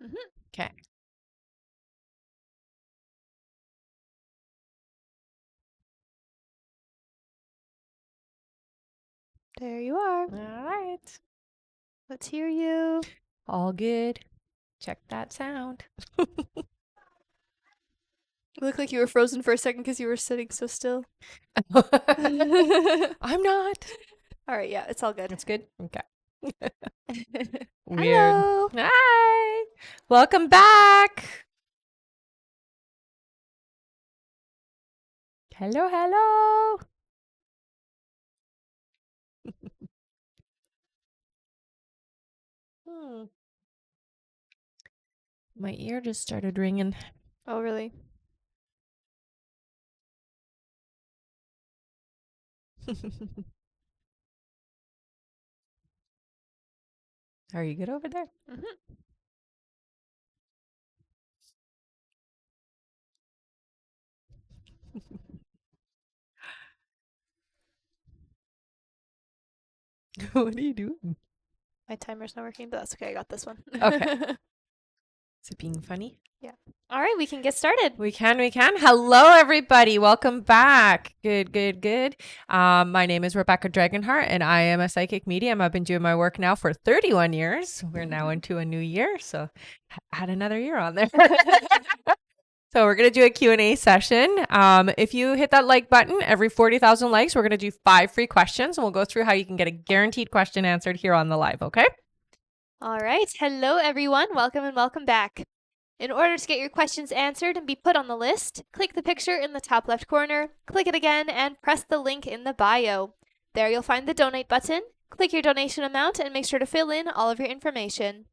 Okay. There you are. All right. Let's hear you. All good. Check that sound. You look like you were frozen for a second because you were sitting so still. I'm not. All right, yeah, it's all good. It's good. Okay. Weird. Hello. Hi. Welcome back. Hello, hello. Hmm. My ear just started ringing. Oh, really? Are you good over there? What are you doing? My timer's not working, but that's okay. I got this one. Okay. Is it being funny? Yeah. All right, we can get started. We can. Hello, everybody. Welcome back. Good. My name is Rebecca Dragonheart, and I am a psychic medium. I've been doing my work now for 31 years. We're now into a new year, so add another year on there. So we're going to do a Q&A session. If you hit that like button, every 40,000 likes, we're going to do 5 free questions, and we'll go through how you can get a guaranteed question answered here on the live, okay? All right. Hello, everyone. Welcome and welcome back. In order to get your questions answered and be put on the list, click the picture in the top left corner, click it again, and press the link in the bio. There you'll find the donate button. Click your donation amount and make sure to fill in all of your information.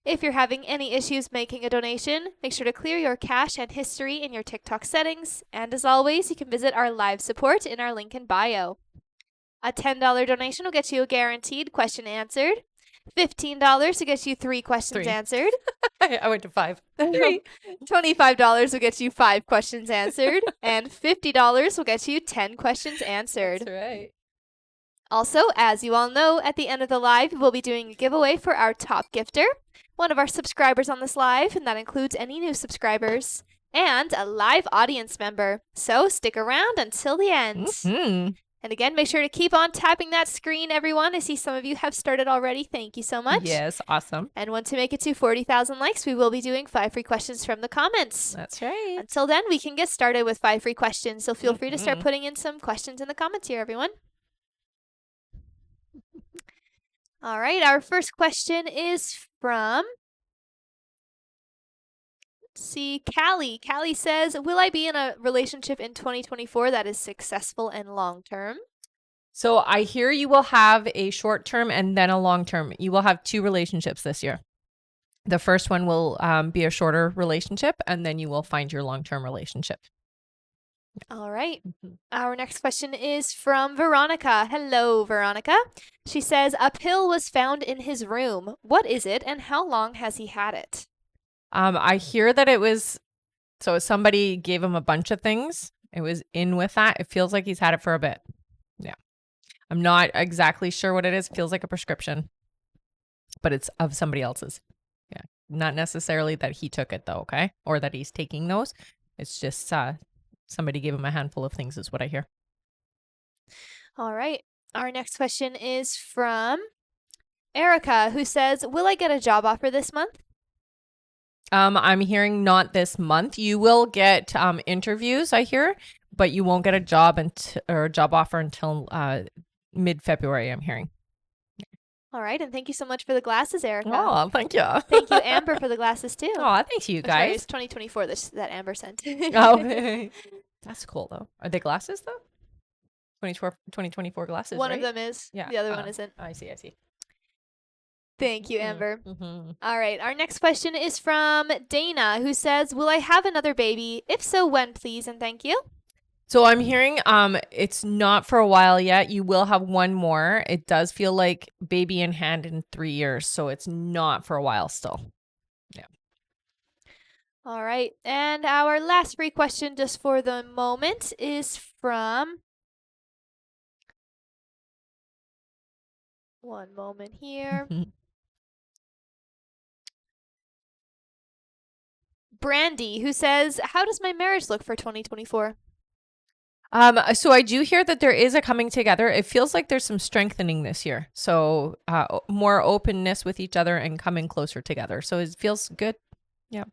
If you're having any issues making a donation, make sure to clear your cache and history in your TikTok settings. And as always, you can visit our live support in our link in bio. A $10 donation will get you a guaranteed question answered. $15 to get you 3 questions 3. answered. I went to 5. 3. $25 will get you 5 questions answered. And $50 will get you 10 questions answered. That's right. Also, as you all know, at the end of the live, we'll be doing a giveaway for our top gifter, one of our subscribers on this live, and that includes any new subscribers, and a live audience member. So stick around until the end. Mm-hmm. And again, make sure to keep on tapping that screen, everyone. I see some of you have started already. Thank you so much. Yes, awesome. And once we make it to 40,000 likes, we will be doing 5 free questions from the comments. That's right. Until then, we can get started with 5 free questions. So feel free to start putting in some questions in the comments here, everyone. All right, our first question is from, let's see, Callie. Callie says, will I be in a relationship in 2024 that is successful and long-term? So I hear you will have a short term and then a long term. You will have 2 relationships this year. The first one will be a shorter relationship, and then you will find your long term relationship. All right. Our next question is from Veronica. Hello, Veronica. She says, a pill was found in his room. What is it and how long has he had it? I hear that it was, so somebody gave him a bunch of things. It was in with that. It feels like he's had it for a bit. Yeah. I'm not exactly sure what it is. It feels like a prescription, but it's of somebody else's. Yeah. Not necessarily that he took it though, okay? Or that he's taking those. It's just somebody gave him a handful of things is what I hear. All right. Our next question is from Erica, who says, will I get a job offer this month? I'm hearing not this month. You will get interviews, I hear, but you won't get a job or a job offer until mid-February, I'm hearing. All right, and thank you so much for the glasses, Erica. Oh, thank you. Thank you, Amber, for the glasses too. Oh, thanks you Or sorry, guys. it's 2024 that Amber sent. Oh, that's cool though. Are they glasses though? 2024 glasses, One right? of them is. Yeah. The other one isn't. I see. Thank you, Amber. Mm-hmm. All right, our next question is from Dana, who says, will I have another baby? If so, when, please, and thank you. So I'm hearing it's not for a while yet. You will have one more. It does feel like baby in hand in 3 years, so it's not for a while still. Yeah. All right, and our last free question just for the moment is from, one moment here. Brandy, who says, how does my marriage look for 2024? So I do hear that there is a coming together. It feels like there's some strengthening this year. So more openness with each other and coming closer together. So it feels good. Yeah.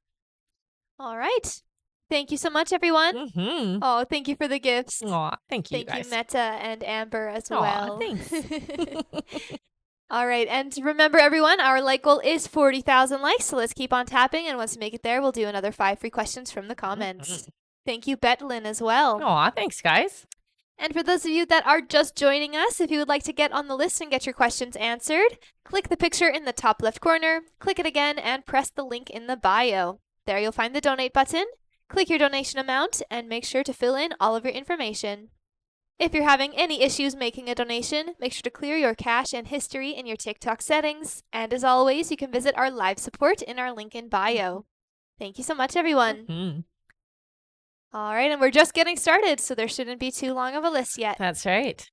All right. Thank you so much, everyone. Mm-hmm. Oh, thank you for the gifts. Aw, thank you Thank guys. you, Meta and Amber, as Aw, well. thanks. All right. And remember, everyone, our like goal is 40,000 likes. So let's keep on tapping. And once we make it there, we'll do another 5 free questions from the comments. Thank you, Betlin, as well. Aw, thanks, guys. And for those of you that are just joining us, if you would like to get on the list and get your questions answered, click the picture in the top left corner, click it again, and press the link in the bio. There you'll find the donate button. Click your donation amount and make sure to fill in all of your information. If you're having any issues making a donation, make sure to clear your cache and history in your TikTok settings. And as always, you can visit our live support in our link in bio. Thank you so much, everyone. Mm-hmm. All right, and we're just getting started, so there shouldn't be too long of a list yet. That's right.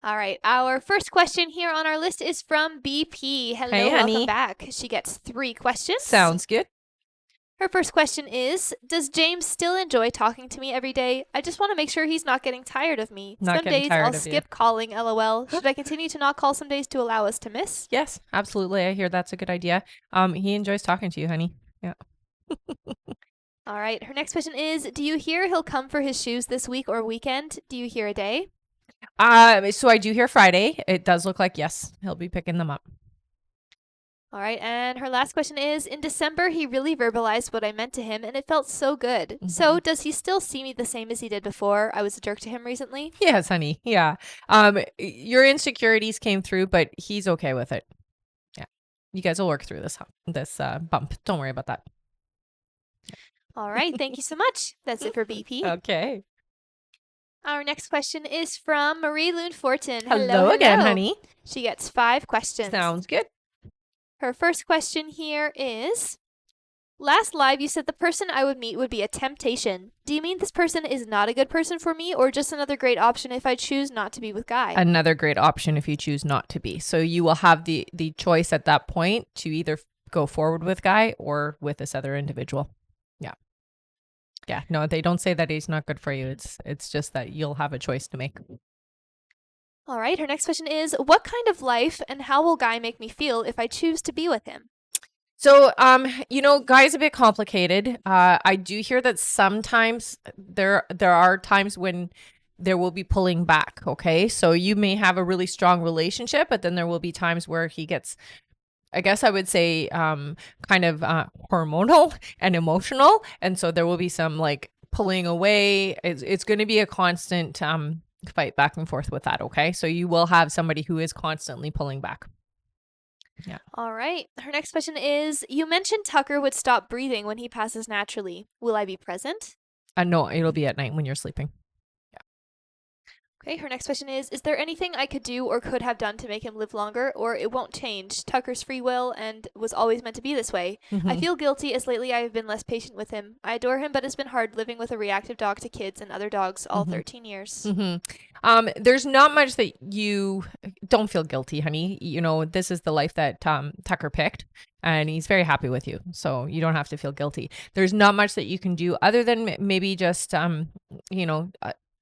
All right, our first question here on our list is from BP. Hello, Hey, welcome honey. back. She gets 3 questions. Sounds good. Her first question is, does James still enjoy talking to me every day? I just want to make sure he's not getting tired of me. Not Some getting days tired I'll of you. skip calling, LOL. Should I continue to not call some days to allow us to miss? Yes, absolutely. I hear that's a good idea. He enjoys talking to you, honey. Yeah. All right, her next question is, do you hear he'll come for his shoes this week or weekend? Do you hear a day? So I do hear Friday. It does look like, yes, he'll be picking them up. All right, and her last question is, in December, he really verbalized what I meant to him, and it felt so good. So, does he still see me the same as he did before I was a jerk to him recently? Yes, honey. Yeah. Your insecurities came through, but he's okay with it. Yeah. You guys will work through this bump. Don't worry about that. All right, thank you so much. That's it for BP. Okay. Our next question is from Marie Loon Fortin. Hello again, honey. She gets 5 questions. Sounds good. Her first question here is, last live you said the person I would meet would be a temptation. Do you mean this person is not a good person for me, or just another great option if I choose not to be with Guy? Another great option if you choose not to be. So you will have the choice at that point to either go forward with Guy or with this other individual. Yeah. Yeah. No, they don't say that he's not good for you. It's just that you'll have a choice to make. All right. Her next question is, what kind of life and how will Guy make me feel if I choose to be with him? So, Guy's a bit complicated. I do hear that sometimes there are times when there will be pulling back. Okay. So you may have a really strong relationship, but then there will be times where he gets, I guess I would say, kind of hormonal and emotional. And so there will be some like pulling away. It's going to be a constant fight back and forth with that. Okay. So you will have somebody who is constantly pulling back. Yeah. All right. Her next question is, you mentioned Tucker would stop breathing when he passes naturally. Will I be present? No, it'll be at night when you're sleeping. Okay, her next question is there anything I could do or could have done to make him live longer, or it won't change? Tucker's free will and was always meant to be this way. I feel guilty as lately I have been less patient with him. I adore him, but it's been hard living with a reactive dog to kids and other dogs all 13 years. There's not much that you don't feel guilty, honey. You know, this is the life that Tucker picked, and he's very happy with you. So you don't have to feel guilty. There's not much that you can do other than maybe just,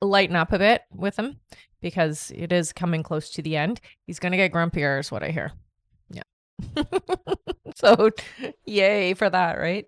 lighten up a bit with him because it is coming close to the end. He's going to get grumpier is what I hear. Yeah. So yay for that, right?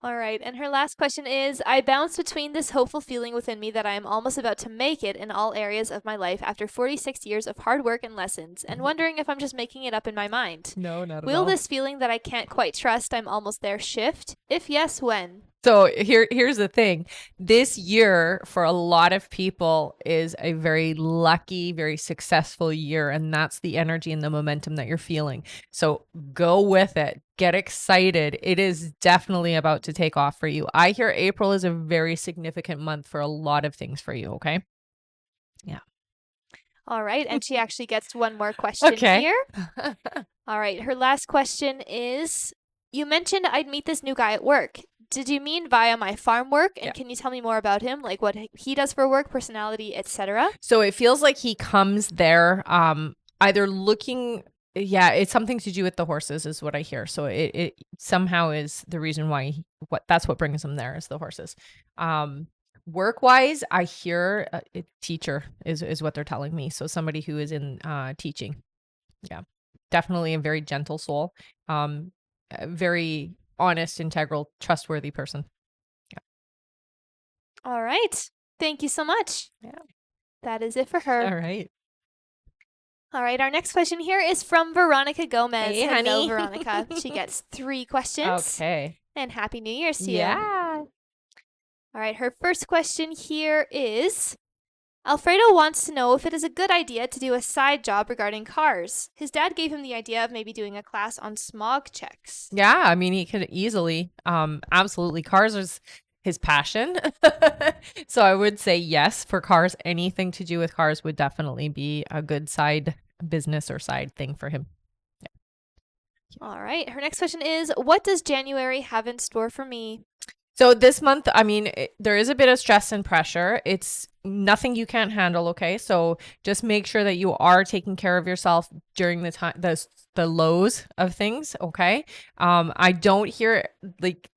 All right, and her last question is, I bounce between this hopeful feeling within me that I am almost about to make it in all areas of my life after 46 years of hard work and lessons, and wondering if I'm just making it up in my mind. No, not at all. Will this feeling that I can't quite trust I'm almost there shift? If yes, when? So here's the thing. This year for a lot of people is a very lucky, very successful year. And that's the energy and the momentum that you're feeling. So go with it. Get excited. It is definitely about to take off for you. I hear April is a very significant month for a lot of things for you. Okay. Yeah. All right. And she actually gets one more question here. All right. Her last question is, you mentioned I'd meet this new guy at work. Did you mean via my farm work? And can you tell me more about him? Like what he does for work, personality, etc.? So it feels like he comes there either looking Yeah, it's something to do with the horses is what I hear. So it somehow is the reason why that's what brings him there is the horses. Work wise, I hear a teacher is what they're telling me. So somebody who is in teaching. Yeah. Definitely a very gentle soul. A very honest, integral, trustworthy person. All right. Thank you so much. Yeah. That is it for her. All right. All right, our next question here is from Veronica Gomez. Hey, Hello, honey. Veronica. She gets 3 questions. Okay. And Happy New Year's to you. Yeah. All right, her first question here is Alfredo wants to know if it is a good idea to do a side job regarding cars. His dad gave him the idea of maybe doing a class on smog checks. Yeah, I mean, he could easily, absolutely. Cars is his passion. So I would say yes for cars. Anything to do with cars would definitely be a good side business or side thing for him. All right, her next question is what does January have in store for me? So this month, I mean, there is a bit of stress and pressure. It's nothing you can't handle, okay? So just make sure that you are taking care of yourself during the time, the lows of things, okay? I don't hear like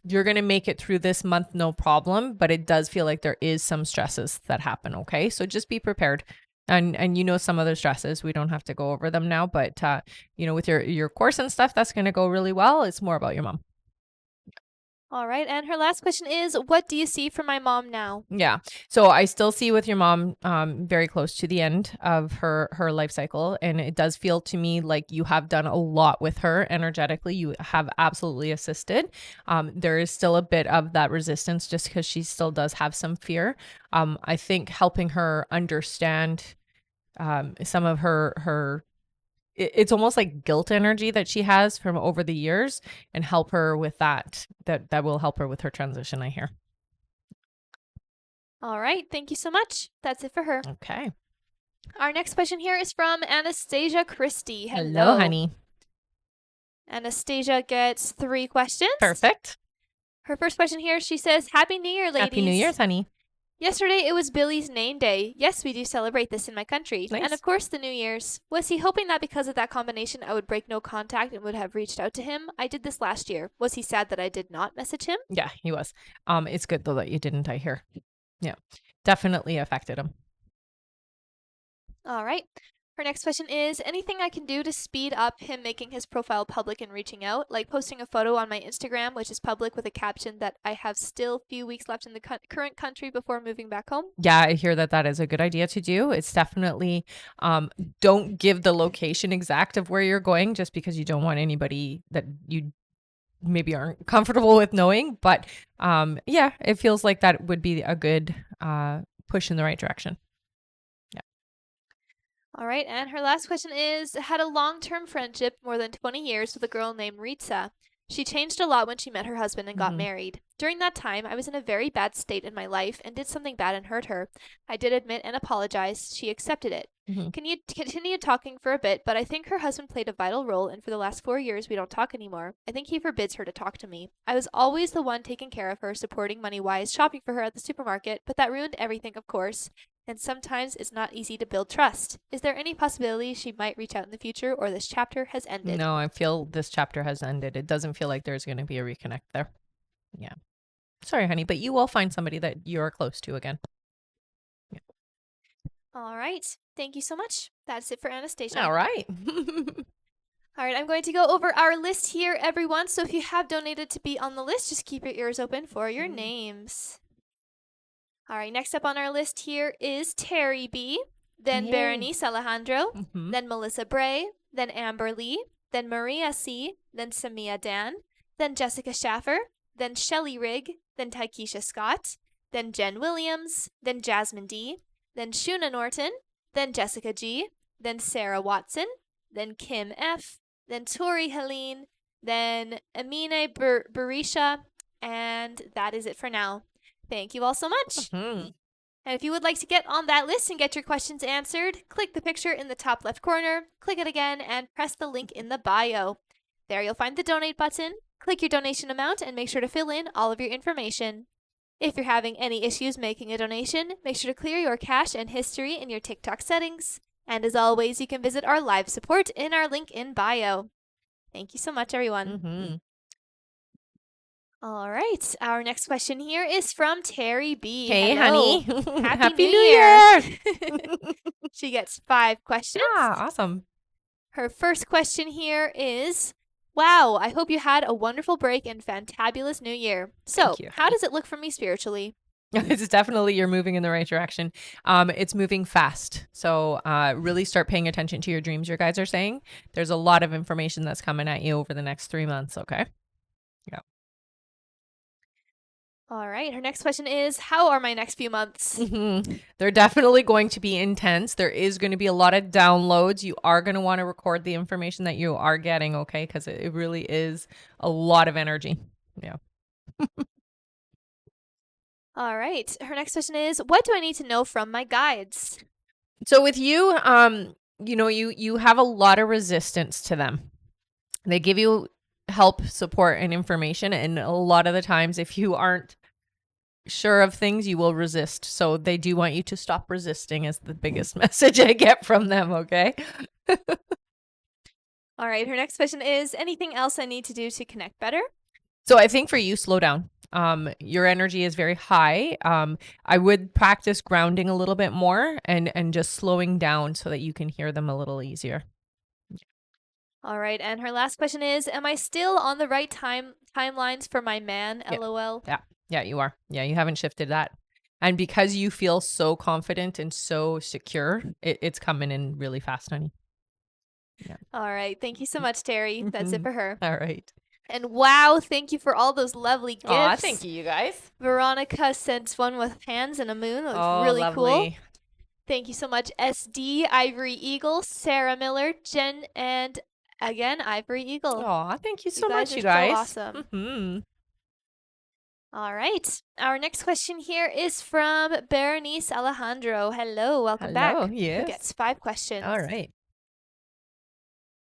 you're going to make it through this month no problem, but it does feel like there is some stresses that happen, okay? So just be prepared. And you know some other stresses. We don't have to go over them now, but you know with your course and stuff that's going to go really well. It's more about your mom. All right, and her last question is what do you see for my mom now? Yeah. So I still see with your mom very close to the end of her life cycle, and it does feel to me like you have done a lot with her energetically. You have absolutely assisted. There is still a bit of that resistance just because she still does have some fear. I think helping her understand some of her it's almost like guilt energy that she has from over the years and help her with that will help her with her transition, I hear. All right, thank you so much. That's it for her. Okay. Our next question here is from Anastasia Christie. Hello, honey. Anastasia gets 3 questions. Perfect. Her first question here, she says, Happy New Year, ladies. Happy New Year's, honey. Yesterday, it was Billy's name day. Yes, we do celebrate this in my country. Nice. And of course, the New Year's. Was he hoping that because of that combination, I would break no contact and would have reached out to him? I did this last year. Was he sad that I did not message him? Yeah, he was. It's good though that you didn't, I hear. Yeah. Definitely affected him. All right. Her next question is anything I can do to speed up him making his profile public and reaching out, like posting a photo on my Instagram, which is public, with a caption that I have still few weeks left in the current country before moving back home? Yeah, I hear that is a good idea to do. It's definitely don't give the location exact of where you're going just because you don't want anybody that you maybe aren't comfortable with knowing. But yeah, it feels like that would be a good push in the right direction. All right, and her last question is had a long-term friendship more than 20 years with a girl named Ritza. She changed a lot when she met her husband and got married. During that time, I was in a very bad state in my life and did something bad and hurt her. I did admit and apologize. She accepted it. Can you continue talking for a bit, but I think her husband played a vital role, and for the last 4 years, we don't talk anymore. I think he forbids her to talk to me. I was always the one taking care of her, supporting money-wise, shopping for her at the supermarket, but that ruined everything, of course. And sometimes it's not easy to build trust. Is there any possibility she might reach out in the future, or this chapter has ended? No, I feel this chapter has ended. It doesn't feel like there's going to be a reconnect there. Yeah. Sorry, honey, but you will find somebody that you're close to again. Yeah. All right. Thank you so much. That's it for Anastasia. All right. All right, I'm going to go over our list here, everyone. So if you have donated to be on the list, just keep your ears open for your names. All right, next up on our list here is Terry B., then Berenice Alejandro, then Melissa Bray, then Amber Lee, then Maria C., then Samia Dan, then Jessica Schaffer, then Shelly Rigg, then Taikisha Scott, then Jen Williams, then Jasmine D., then Shuna Norton, then Jessica G., then Sarah Watson, then Kim F., then Tori Helene, then Amine Barisha, and that is it for now. Thank you all so much. And if you would like to get on that list and get your questions answered, click the picture in the top left corner, click it again, and press the link in the bio. There you'll find the donate button. Click your donation amount and make sure to fill in all of your information. If you're having any issues making a donation, make sure to clear your cache and history in your TikTok settings. And as always, you can visit our live support in our link in bio. Thank you so much, everyone. Mm-hmm. All right. Our next question here is from Terry B. Hey, Hello. honey. Happy New Year. She gets 5 questions. Ah, awesome. Her first question here is, wow, I hope you had a wonderful break and fantabulous new year. So, Thank you, how honey. does it look for me spiritually? It's definitely you're moving in the right direction. It's moving fast. So really start paying attention to your dreams, your guys are saying. There's a lot of information that's coming at you over the next 3 months, okay? Yeah. All right. Her next question is, how are my next few months? They're definitely going to be intense. There is going to be a lot of downloads. You are going to want to record the information that you are getting, okay? Because it really is a lot of energy. Yeah. All right. Her next question is, what do I need to know from my guides? So with you, you have a lot of resistance to them. They give you help, support, and information, and a lot of the times, if you aren't sure of things, you will resist. So they do want you to stop resisting is the biggest message I get from them, okay? All right. Her next question is, anything else I need to do to connect better? So I think for you, slow down. Your energy is very high. I would practice grounding a little bit more and just slowing down so that you can hear them a little easier. All right. And her last question is, am I still on the right timelines for my man? Yeah. LOL. Yeah, you are. Yeah, you haven't shifted that. And because you feel so confident and so secure, it's coming in really fast, honey. Yeah. All right. Thank you so much, Terry. That's it for her. All right. And wow, thank you for all those lovely gifts. Aw, thank you guys. Veronica sent one with hands and a moon. That was Oh, really lovely. cool. Thank you so much, SD, Ivory Eagle, Sarah Miller, Jen, and again, Ivory Eagle. Aw, thank you so guys much, are you so guys. awesome. Mm-hmm. All right. Our next question here is from Berenice Alejandro. Hello, welcome back. Hello, yes. Who gets 5 questions. All right.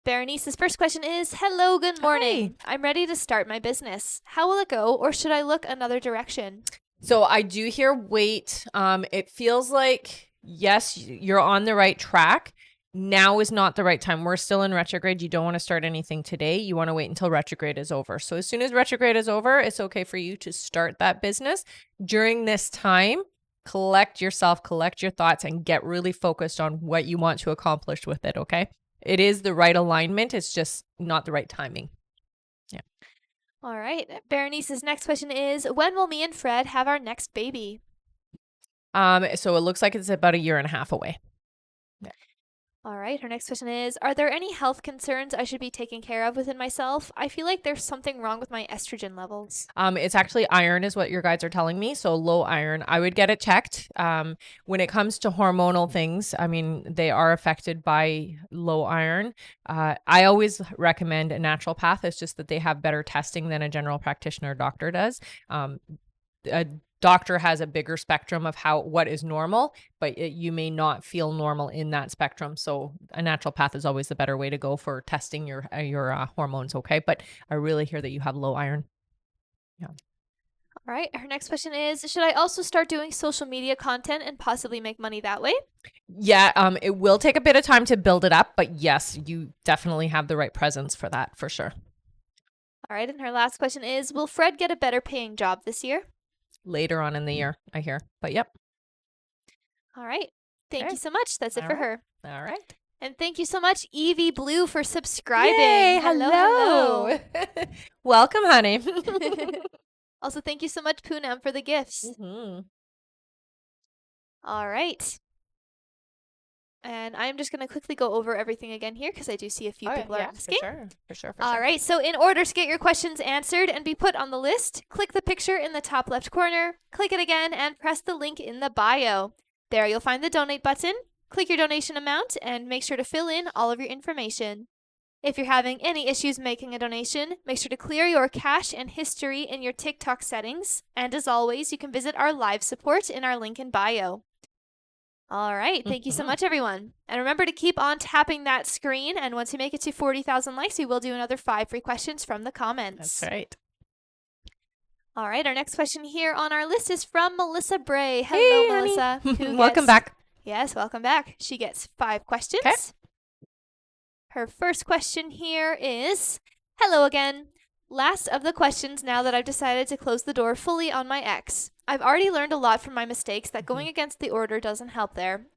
Berenice's first question is, hello, good morning. Hi. I'm ready to start my business. How will it go, or should I look another direction? So I do hear wait. It feels like, yes, you're on the right track. Now is not the right time. We're still in retrograde. You don't want to start anything today. You want to wait until retrograde is over. So as soon as retrograde is over, it's okay for you to start that business. During this time, collect yourself, collect your thoughts, and get really focused on what you want to accomplish with it, okay? It is the right alignment. It's just not the right timing. Yeah. All right. Berenice's next question is, when will me and Fred have our next baby? So it looks like it's about 1.5 years away. All right. Her next question is, are there any health concerns I should be taking care of within myself? I feel like there's something wrong with my estrogen levels. It's actually iron is what your guides are telling me. So low iron. I would get it checked. When it comes to hormonal things, I mean, they are affected by low iron. I always recommend a naturopath. It's just that they have better testing than a general practitioner or doctor does. A doctor has a bigger spectrum of what is normal, but you may not feel normal in that spectrum. So a naturopath is always the better way to go for testing your hormones. Okay. But I really hear that you have low iron. Yeah. All right. Her next question is, should I also start doing social media content and possibly make money that way? Yeah. It will take a bit of time to build it up, but yes, you definitely have the right presence for that for sure. All right. And her last question is, will Fred get a better paying job this year? Later on in the year, I hear. But yep. All right. Thank Okay. you so much. That's it for her. All right. And thank you so much, Evie Blue, for subscribing. Yay, hello. Welcome, honey. Also, thank you so much, Poonam, for the gifts. Mm-hmm. All right. And I'm just going to quickly go over everything again here because I do see a few people are asking. For sure. All right. So in order to get your questions answered and be put on the list, click the picture in the top left corner, click it again, and press the link in the bio. There you'll find the donate button. Click your donation amount and make sure to fill in all of your information. If you're having any issues making a donation, make sure to clear your cache and history in your TikTok settings. And as always, you can visit our live support in our link in bio. All right. Thank you so much, everyone. And remember to keep on tapping that screen. And once we make it to 40,000 likes, we will do another 5 free questions from the comments. That's right. All right. Our next question here on our list is from Melissa Bray. Hello, Hey, Melissa. Welcome back. Yes, welcome back. She gets 5 Okay. questions. Her first question here is, hello again. Last of the questions now that I've decided to close the door fully on my ex. I've already learned a lot from my mistakes that going against the order doesn't help there.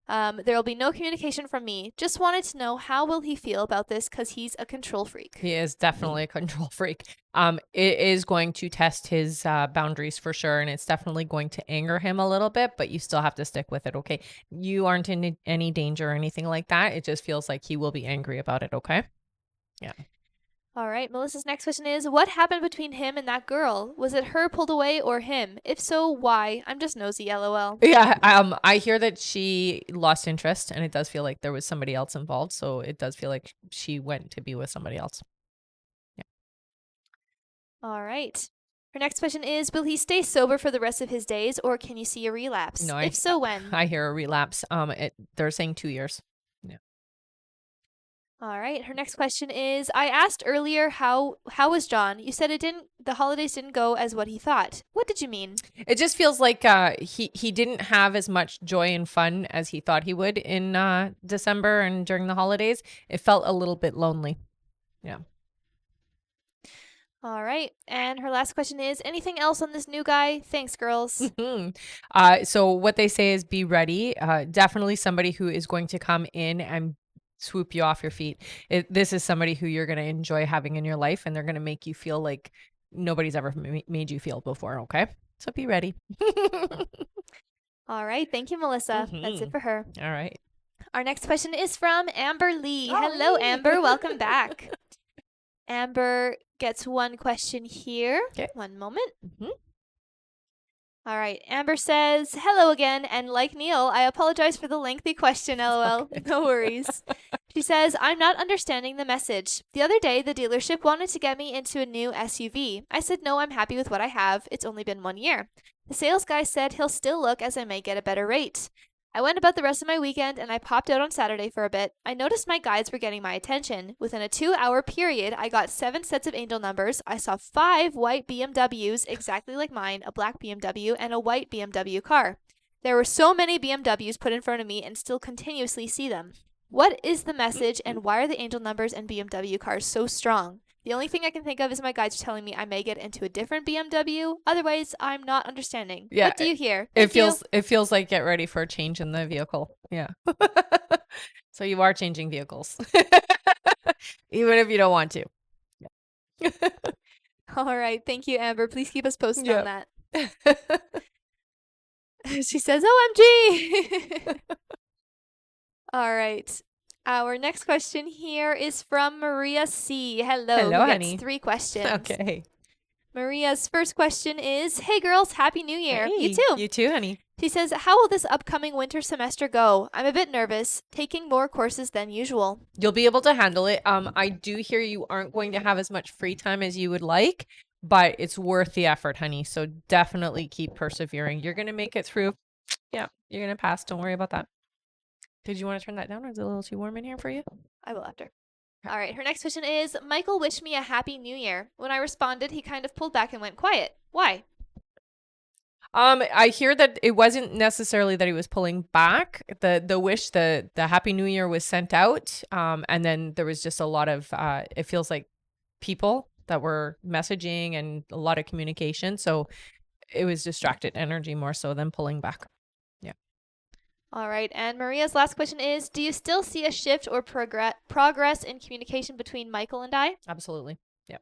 There will be no communication from me. Just wanted to know how will he feel about this because he's a control freak. He is definitely a control freak. It is going to test his boundaries for sure, and it's definitely going to anger him a little bit, but you still have to stick with it, okay? You aren't in any danger or anything like that. It just feels like he will be angry about it, okay? Yeah. All right, Melissa's next question is, what happened between him and that girl? Was it her pulled away or him? If so, why? I'm just nosy, lol. Yeah, I hear that she lost interest, and it does feel like there was somebody else involved, so it does feel like she went to be with somebody else. All right. Her next question is, will he stay sober for the rest of his days or can you see a relapse? No, If so, when? I hear a relapse. They're saying 2 years. Yeah. All right. Her next question is, I asked earlier how was John? You said the holidays didn't go as what he thought. What did you mean? It just feels like he didn't have as much joy and fun as he thought he would in December and during the holidays. It felt a little bit lonely. Yeah. All right. And her last question is, anything else on this new guy? Thanks, girls. So what they say is be ready. Definitely somebody who is going to come in and swoop you off your feet. This is somebody who you're going to enjoy having in your life, and they're going to make you feel like nobody's ever made you feel before. Okay. So be ready. All right. Thank you, Melissa. That's it for her. All right. Our next question is from Amber Lee. Oh, Hello, hey. Amber. Welcome back. Amber gets one question here. Okay. One moment. Mhm. All right. Amber says, hello again. And like Neil, I apologize for the lengthy question, lol. Okay. No worries. She says, I'm not understanding the message. The other day, the dealership wanted to get me into a new SUV. I said, no, I'm happy with what I have. It's only been 1 year. The sales guy said he'll still look as I may get a better rate. I went about the rest of my weekend and I popped out on Saturday for a bit. I noticed my guides were getting my attention. Within a 2-hour period, I got 7 sets of angel numbers. I saw 5 white BMWs, exactly like mine, a black BMW, and a white BMW car. There were so many BMWs put in front of me and still continuously see them. What is the message and why are the angel numbers and BMW cars so strong? The only thing I can think of is my guides telling me I may get into a different BMW. Otherwise, I'm not understanding. Yeah, What do you hear? It feels like get ready for a change in the vehicle. Yeah. So you are changing vehicles. Even if you don't want to. Yeah. All right. Thank you, Amber. Please keep us posted on that. She says, OMG. All right. Our next question here is from Maria C. Hello. Hello, who honey. gets 3 questions. Okay. Maria's first question is, hey girls, Happy New Year. Hey, You too. You too, honey. She says, how will this upcoming winter semester go? I'm a bit nervous, taking more courses than usual. You'll be able to handle it. I do hear you aren't going to have as much free time as you would like, but it's worth the effort, honey. So definitely keep persevering. You're going to make it through. Yeah, you're going to pass. Don't worry about that. Did you want to turn that down, or is it a little too warm in here for you? I will after. All right, her next question is, Michael wished me a Happy New Year. When I responded, he kind of pulled back and went quiet. Why? I hear that it wasn't necessarily that he was pulling back. The wish, the Happy New Year was sent out. And then there was just a lot of it feels like people that were messaging and a lot of communication. So it was distracted energy more so than pulling back. Yeah. All right, and Maria's last question is, do you still see a shift or progress in communication between Michael and I? Absolutely. Yeah.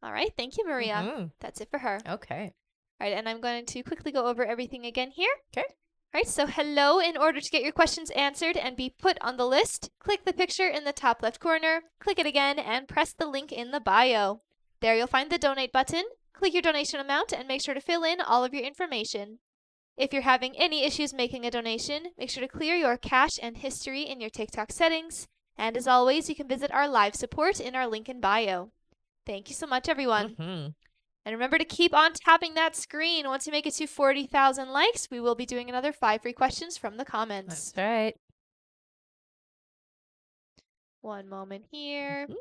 All right, thank you, Maria. Mhm. That's it for her. Okay. All right, and I'm going to quickly go over everything again here. Okay. All right, so hello. In order to get your questions answered and be put on the list, click the picture in the top left corner, click it again, and press the link in the bio. There you'll find the donate button. Click your donation amount and make sure to fill in all of your information. If you're having any issues making a donation, make sure to clear your cache and history in your TikTok settings. And as always, you can visit our live support in our link in bio. Thank you so much, everyone. Mm-hmm. And remember to keep on tapping that screen. Once you make it to 40,000 likes, we will be doing another 5 free questions from the comments. That's right. One moment here. Mhm.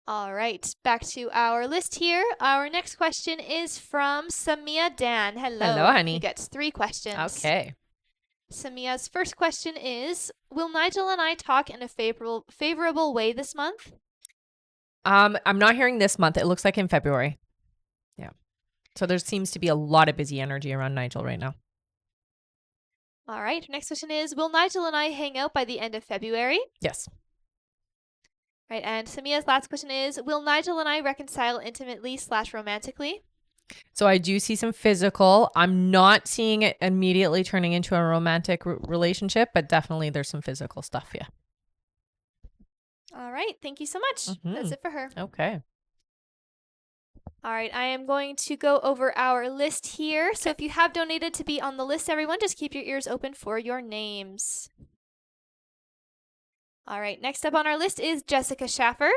All right, back to our list here. Our next question is from Samia Dan. Hello, Hello. Who honey. gets 3 questions. Okay. Samia's first question is, will Nigel and I talk in a favorable way this month? I'm not hearing this month. It looks like in February. Yeah. So there seems to be a lot of busy energy around Nigel right now. All right, next question is, will Nigel and I hang out by the end of February? Yes. Right, and Samia's last question is, will Nigel and I reconcile intimately/romantically? So I do see some physical. I'm not seeing it immediately turning into a romantic relationship, but definitely there's some physical stuff. Yeah. All right, thank you so much. That's it for her. Okay. All right, I am going to go over our list here. So if you have donated to be on the list, everyone, just keep your ears open for your names. All right, next up on our list is Jessica Schaffer,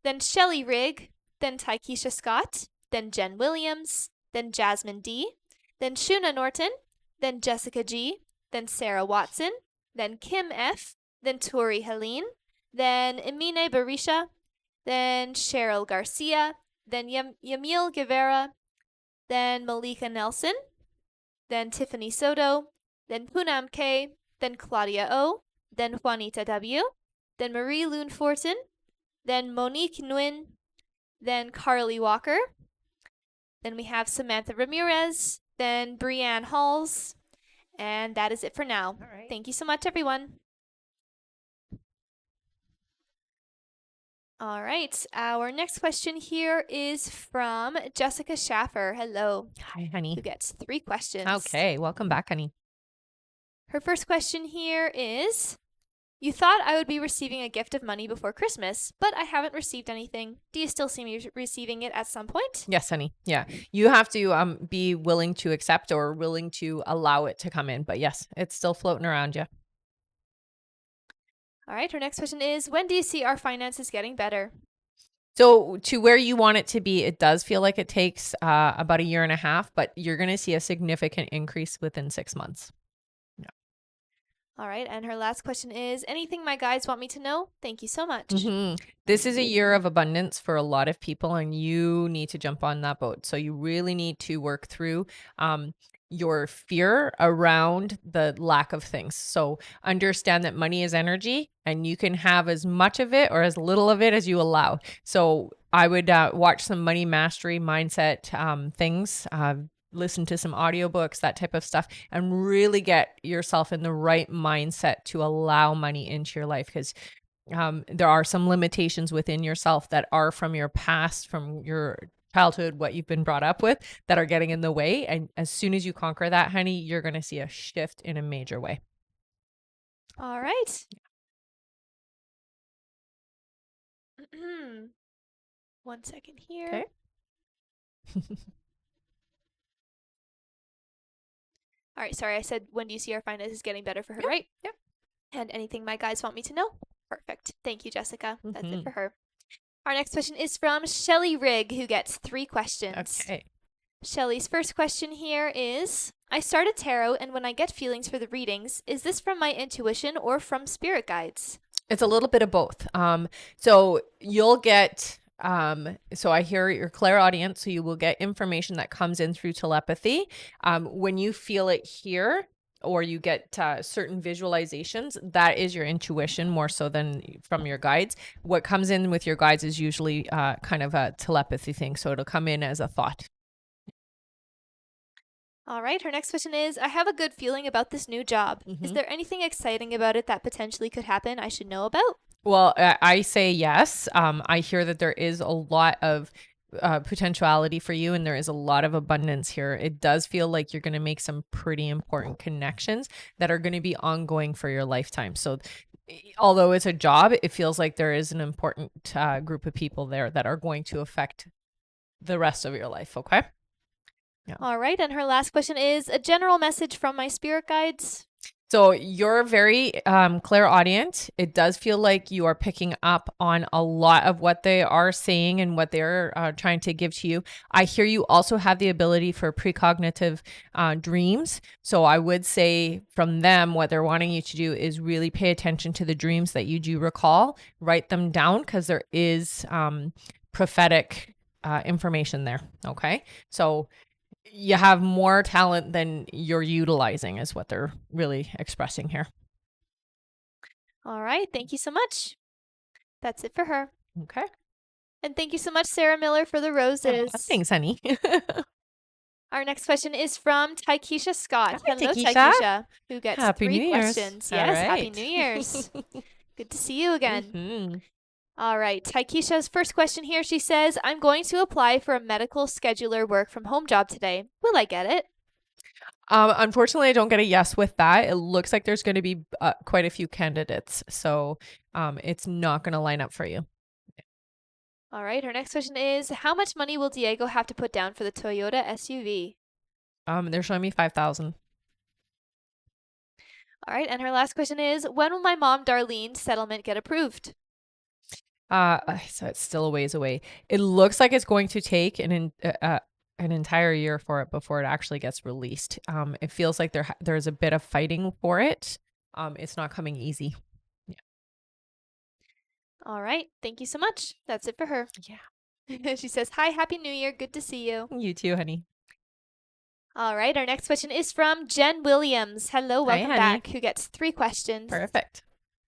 then Shelley Rigg, then Tykeisha Scott, then Jen Williams, then Jasmine D, then Shuna Norton, then Jessica G, then Sarah Watson, then Kim F, then Tori Helene, then Emine Barisha, then Cheryl Garcia, then Yamil Guevara, then Malika Nelson, then Tiffany Soto, then Poonam K, then Claudia O, then Juanita W, then Marie Loon Fortin, then Monique Nguyen, then Carly Walker, then we have Samantha Ramirez, then Brianne Halls, and that is it for now. All right. Thank you so much, everyone. All right, our next question here is from Jessica Schaffer. Hello. Hi, honey. Who gets 3 questions. Okay. Welcome back, honey. Her first question here is, you thought I would be receiving a gift of money before Christmas, but I haven't received anything. Do you still see me receiving it at some point? Yes, honey. Yeah. You have to be willing to accept or willing to allow it to come in. But yes, it's still floating around you. All right, her next question is, when do you see our finances getting better? So to where you want it to be, it does feel like it takes about a year and a half, but you're going to see a significant increase within 6 months. All right, and her last question is, anything my guides want me to know? Thank you so much. This is a year of abundance for a lot of people, and you need to jump on that boat. So you really need to work through your fear around the lack of things. So understand that money is energy, and you can have as much of it or as little of it as you allow. So I would watch some money mastery mindset things. Listen to some audiobooks, that type of stuff, and really get yourself in the right mindset to allow money into your life, because there are some limitations within yourself that are from your past, from your childhood, what you've been brought up with, that are getting in the way. And as soon as you conquer that, honey, you're going to see a shift in a major way. All right. One second here. Okay. All right, sorry, I said, when do you see our finances getting better for her, Yep, right? yep. And anything my guides want me to know? Perfect. Thank you, Jessica. That's it for her. Our next question is from Shelley Rigg, who gets 3 questions. Okay. Shelley's first question here is, I started tarot, and when I get feelings for the readings, is this from my intuition or from spirit guides? It's a little bit of both. So you'll get, so I hear your clairaudience, so you will get information that comes in through telepathy. When you feel it here, or you get certain visualizations, that is your intuition more so than from your guides. What comes in with your guides is usually kind of a telepathy thing. So it'll come in as a thought. All right, her next question is, I have a good feeling about this new job. Is there anything exciting about it that potentially could happen I should know about? Well, I say yes. I hear that there is a lot of potentiality for you, and there is a lot of abundance here. It does feel like you're going to make some pretty important connections that are going to be ongoing for your lifetime. So although it's a job, it feels like there is an important group of people there that are going to affect the rest of your life. Okay. Yeah. All right, and her last question is, a general message from my spirit guides? So you're very clairaudient. It does feel like you are picking up on a lot of what they are saying and what they're trying to give to you. I hear you also have the ability for precognitive dreams. So I would say from them, what they're wanting you to do is really pay attention to the dreams that you do recall, write them down because there is prophetic information there. Okay. So you have more talent than you're utilizing is what they're really expressing here. All right. Thank you so much. That's it for her. Okay. And thank you so much, Sarah Miller, for the roses. Thanks, honey. Our next question is from Taikisha Scott. Hi, Hello, Takesha. Taikisha, who gets Happy 3 New Year's. questions. All Yes, Happy right. New Year's. Good to see you again. Mhm. All right, Taikisha's first question here. She says, I'm going to apply for a medical scheduler work from home job today. Will I get it? Unfortunately, I don't get a yes with that. It looks like there's going to be quite a few candidates, so it's not going to line up for you. All right, her next question is, how much money will Diego have to put down for the Toyota SUV? They're showing me 5,000. All right, and her last question is, when will my mom Darlene's settlement get approved? So it's still a ways away. It looks like it's going to take an entire year for it before it actually gets released. It feels like there's a bit of fighting for it. It's not coming easy. All right, thank you so much. That's it for her. Yeah. She says, hi, Happy New Year. Good to see you. You too, honey. All right, our next question is from Jen Williams. Hello, Hi, welcome honey. back, who gets 3 questions. Perfect.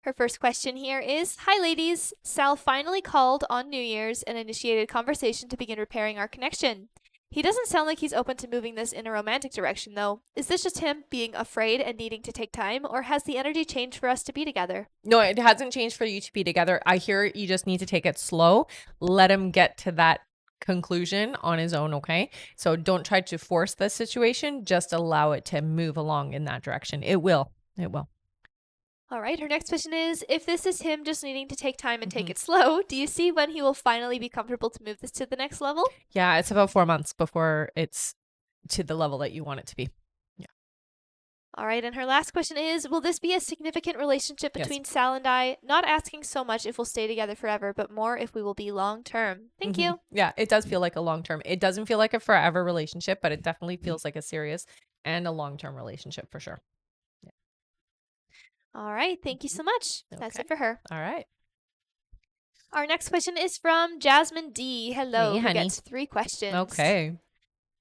Her first question here is, hi, ladies. Sal finally called on New Year's and initiated conversation to begin repairing our connection. He doesn't sound like he's open to moving this in a romantic direction, though. Is this just him being afraid and needing to take time, or has the energy changed for us to be together? No, it hasn't changed for you to be together. I hear you just need to take it slow. Let him get to that conclusion on his own, okay? So don't try to force the situation. Just allow it to move along in that direction. It will. It will. All right, her next question is, if this is him just needing to take time and take it slow, do you see when he will finally be comfortable to move this to the next level? Yeah, it's about 4 months before it's to the level that you want it to be. All right, and her last question is, will this be a significant relationship Yes. between Sal and I? Not asking so much if we'll stay together forever, but more if we will be long term. Thank you. Yeah, it does feel like a long term. It doesn't feel like a forever relationship, but it definitely feels like a serious and a long term relationship for sure. All right, thank you so much. That's Okay. it for her. All right. Our next question is from Jasmine D. Hello, Hey, who honey. gets 3 questions. Okay.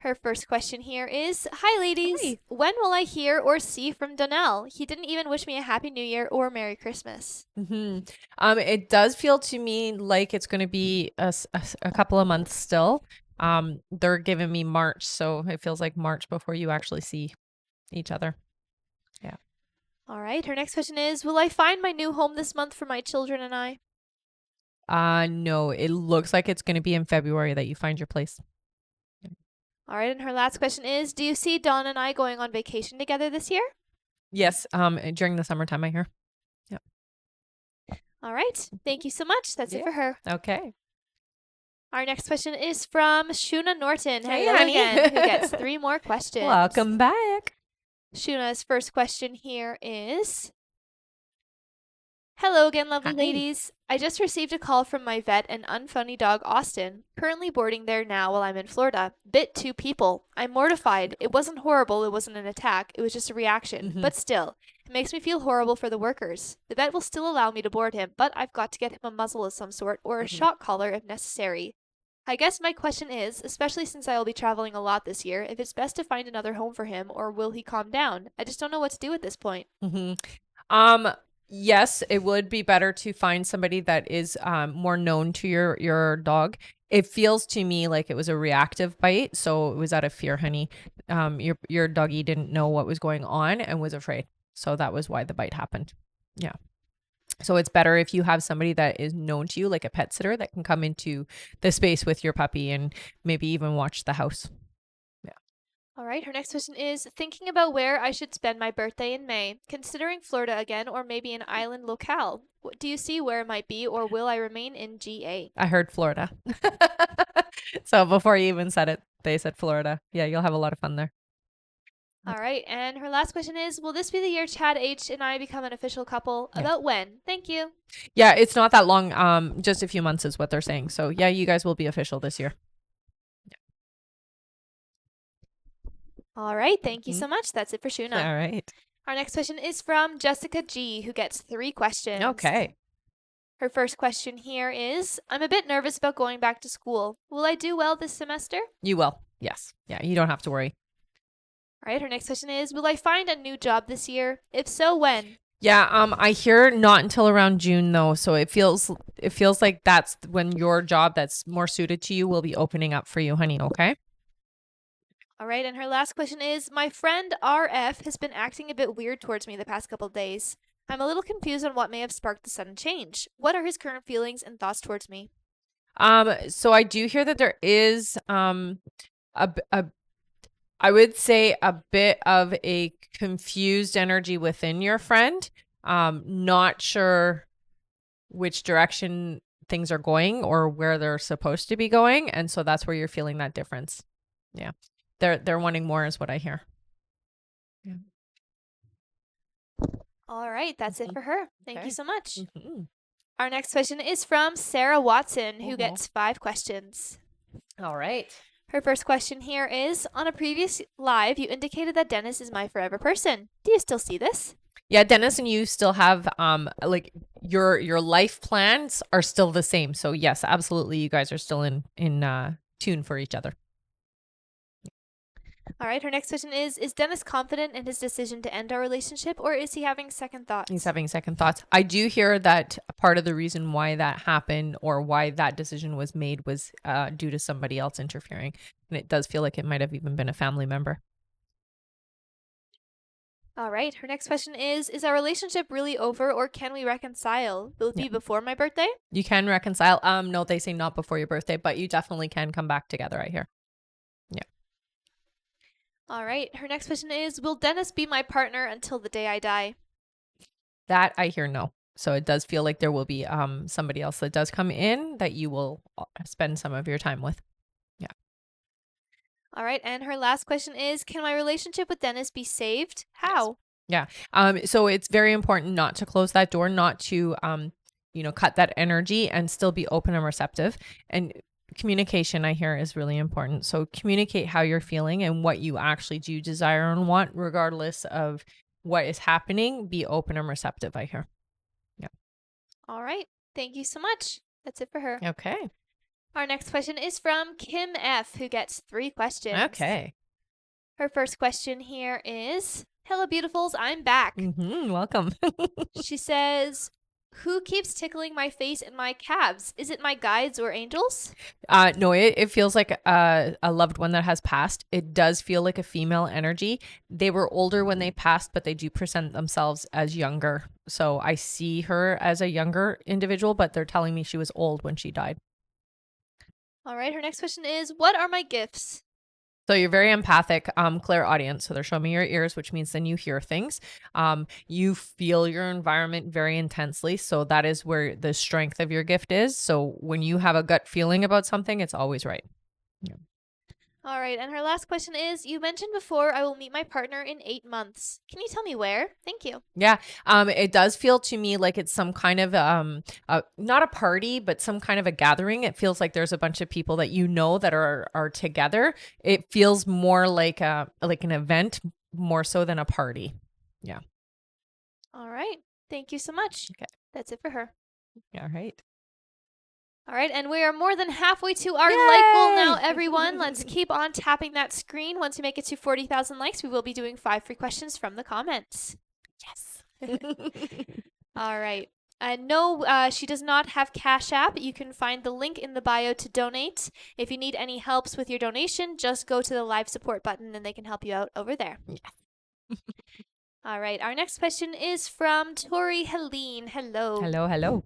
Her first question here is, hi, ladies. Hi. When will I hear or see from Donnell? He didn't even wish me a Happy New Year or Merry Christmas. It does feel to me like it's going to be a couple of months still. They're giving me March, so it feels like March before you actually see each other. Yeah. All right, her next question is, will I find my new home this month for my children and I? No, it looks like it's going to be in February that you find your place. All right, and her last question is, do you see Dawn and I going on vacation together this year? Yes, during the summertime, I hear. All right, thank you so much. That's it for her. Okay. Our next question is from Shuna Norton. Hey, Hello honey. again, who gets 3 more questions. Welcome back. Shuna's first question here is, hello again, lovely Hi. ladies. I just received a call from my vet and unfunny dog, Austin, currently boarding there now while I'm in Florida. Bit 2 people. I'm mortified. It wasn't horrible. It wasn't an attack. It was just a reaction. But still, it makes me feel horrible for the workers. The vet will still allow me to board him, but I've got to get him a muzzle of some sort or a shock collar if necessary. I guess my question is, especially since I will be traveling a lot this year, if it's best to find another home for him or will he calm down? I just don't know what to do at this point. Yes, it would be better to find somebody that is more known to your dog. It feels to me like it was a reactive bite, so it was out of fear, honey. Your doggy didn't know what was going on and was afraid, so that was why the bite happened. Yeah. So it's better if you have somebody that is known to you, like a pet sitter, that can come into the space with your puppy and maybe even watch the house. All right, her next question is, thinking about where I should spend my birthday in May, considering Florida again or maybe an island locale. What do you see where it might be, or will I remain in GA? I heard Florida. So before you even said it, they said Florida. Yeah, you'll have a lot of fun there. All right. And her last question is, will this be the year Chad H and I become an official couple? Yes. About when? Thank you. Yeah, it's not that long. Just a few months is what they're saying. So yeah, you guys will be official this year. All right. Thank you Mhm. so much. That's it for Shuna. All right. Our next question is from Jessica G, who gets 3 questions. Okay. Her first question here is, I'm a bit nervous about going back to school. Will I do well this semester? You will. Yes. Yeah, you don't have to worry. All right. Her next question is, will I find a new job this year? If so, when? Yeah, I hear not until around June though, so it feels like that's when your job that's more suited to you will be opening up for you, honey, okay? All right. And her last question is, my friend RF has been acting a bit weird towards me the past couple of days. I'm a little confused on what may have sparked the sudden change. What are his current feelings and thoughts towards me? So I do hear that there is a I would say a bit of a confused energy within your friend. Not sure which direction things are going or where they're supposed to be going, and so that's where you're feeling that difference. Yeah. They're wanting more is what I hear. Yeah. All right. That's it Mhm. for her. Thank Okay. you so much. Mhm. Our next question is from Sarah Watson, who Mhm. gets 5 questions. All right. Her first question here is, on a previous live, you indicated that Dennis is my forever person. Do you still see this? Yeah, Dennis and you still have like your life plans are still the same. So yes, absolutely you guys are still in tune for each other. All right. Her next question is Dennis confident in his decision to end our relationship, or is he having second thoughts? He's having second thoughts. I do hear that part of the reason why that happened or why that decision was made was due to somebody else interfering. And it does feel like it might have even been a family member. All right. Her next question is our relationship really over, or can we reconcile? Will it Yeah. be before my birthday? You can reconcile. No, they say not before your birthday, but you definitely can come back together, I hear. Yeah. All right. Her next question is, will Dennis be my partner until the day I die? That I hear no. So it does feel like there will be somebody else that does come in that you will spend some of your time with. Yeah. All right. And her last question is, can my relationship with Dennis be saved? Yes. How? Yeah. So it's very important not to close that door, not to cut that energy and still be open and receptive. And communication, I hear, is really important. So communicate how you're feeling and what you actually do desire and want, regardless of what is happening. Be open and receptive, I hear. Yeah. All right. Thank you so much. That's it for her. Okay. Our next question is from Kim F, who gets 3 questions. Okay. Her first question here is, hello, beautifuls. I'm back. Welcome. She says, who keeps tickling my face and my calves? Is it my guides or angels? No, it feels like a loved one that has passed. It does feel like a female energy. They were older when they passed, but they do present themselves as younger. So I see her as a younger individual, but they're telling me she was old when she died. All right. Her next question is, what are my gifts? So you're very empathic, clairaudience. So they're showing me your ears, which means then you hear things. You feel your environment very intensely. So that is where the strength of your gift is. So when you have a gut feeling about something, it's always right. Yeah. All right. And her last question is, you mentioned before I will meet my partner in 8 months. Can you tell me where? Thank you. Yeah. It does feel to me like it's some kind of not a party, but some kind of a gathering. It feels like there's a bunch of people that you know that are together. It feels more like an event more so than a party. Yeah. All right. Thank you so much. Okay. That's it for her. All right. All right, and we are more than halfway to our like goal now, Yay! everyone. Let's keep on tapping that screen. Once we make it to 40,000 likes, we will be doing 5 free questions from the comments. Yes. All right. No, she does not have Cash App. You can find the link in the bio to donate. If you need any helps with your donation, just go to the live support button and they can help you out over there. Yes. All right. Our next question is from Tori Helene. Hello. Hello.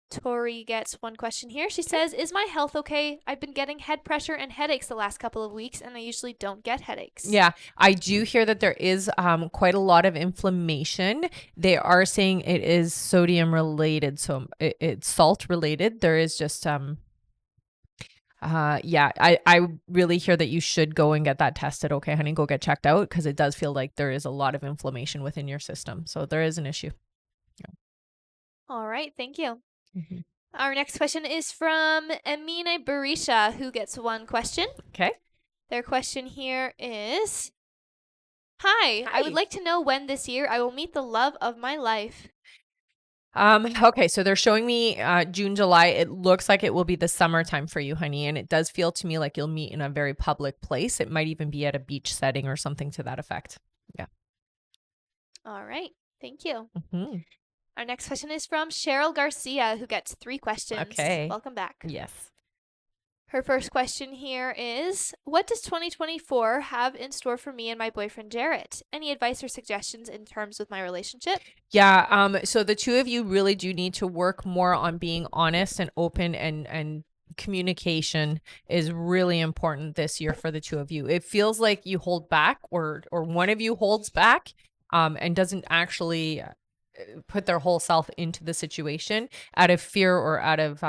Tori gets 1 question here. She says, is my health okay? I've been getting head pressure and headaches the last couple of weeks, and I usually don't get headaches. Yeah, I do hear that there is quite a lot of inflammation. They are saying it is sodium related, so it's salt related. There is just Yeah, I really hear that you should go and get that tested. Okay, honey, go get checked out because it does feel like there is a lot of inflammation within your system. So there is an issue. All right, thank you. Mhm. Our next question is from Amina Barisha, who gets one question. Okay. Their question here is, Hi, I would like to know when this year I will meet the love of my life. Okay, so they're showing me June, July. It looks like it will be the summertime for you, honey. And it does feel to me like you'll meet in a very public place. It might even be at a beach setting or something to that effect. Yeah. All right, thank you. Hmm. Our next question is from Cheryl Garcia, who gets 3 questions. Okay. Welcome back. Yes. Her first question here is, what does 2024 have in store for me and my boyfriend Jarrett? Any advice or suggestions in terms with my relationship? Yeah, so the two of you really do need to work more on being honest and open, and communication is really important this year for the two of you. It feels like you hold back, or one of you holds back and doesn't actually put their whole self into the situation out of fear or out of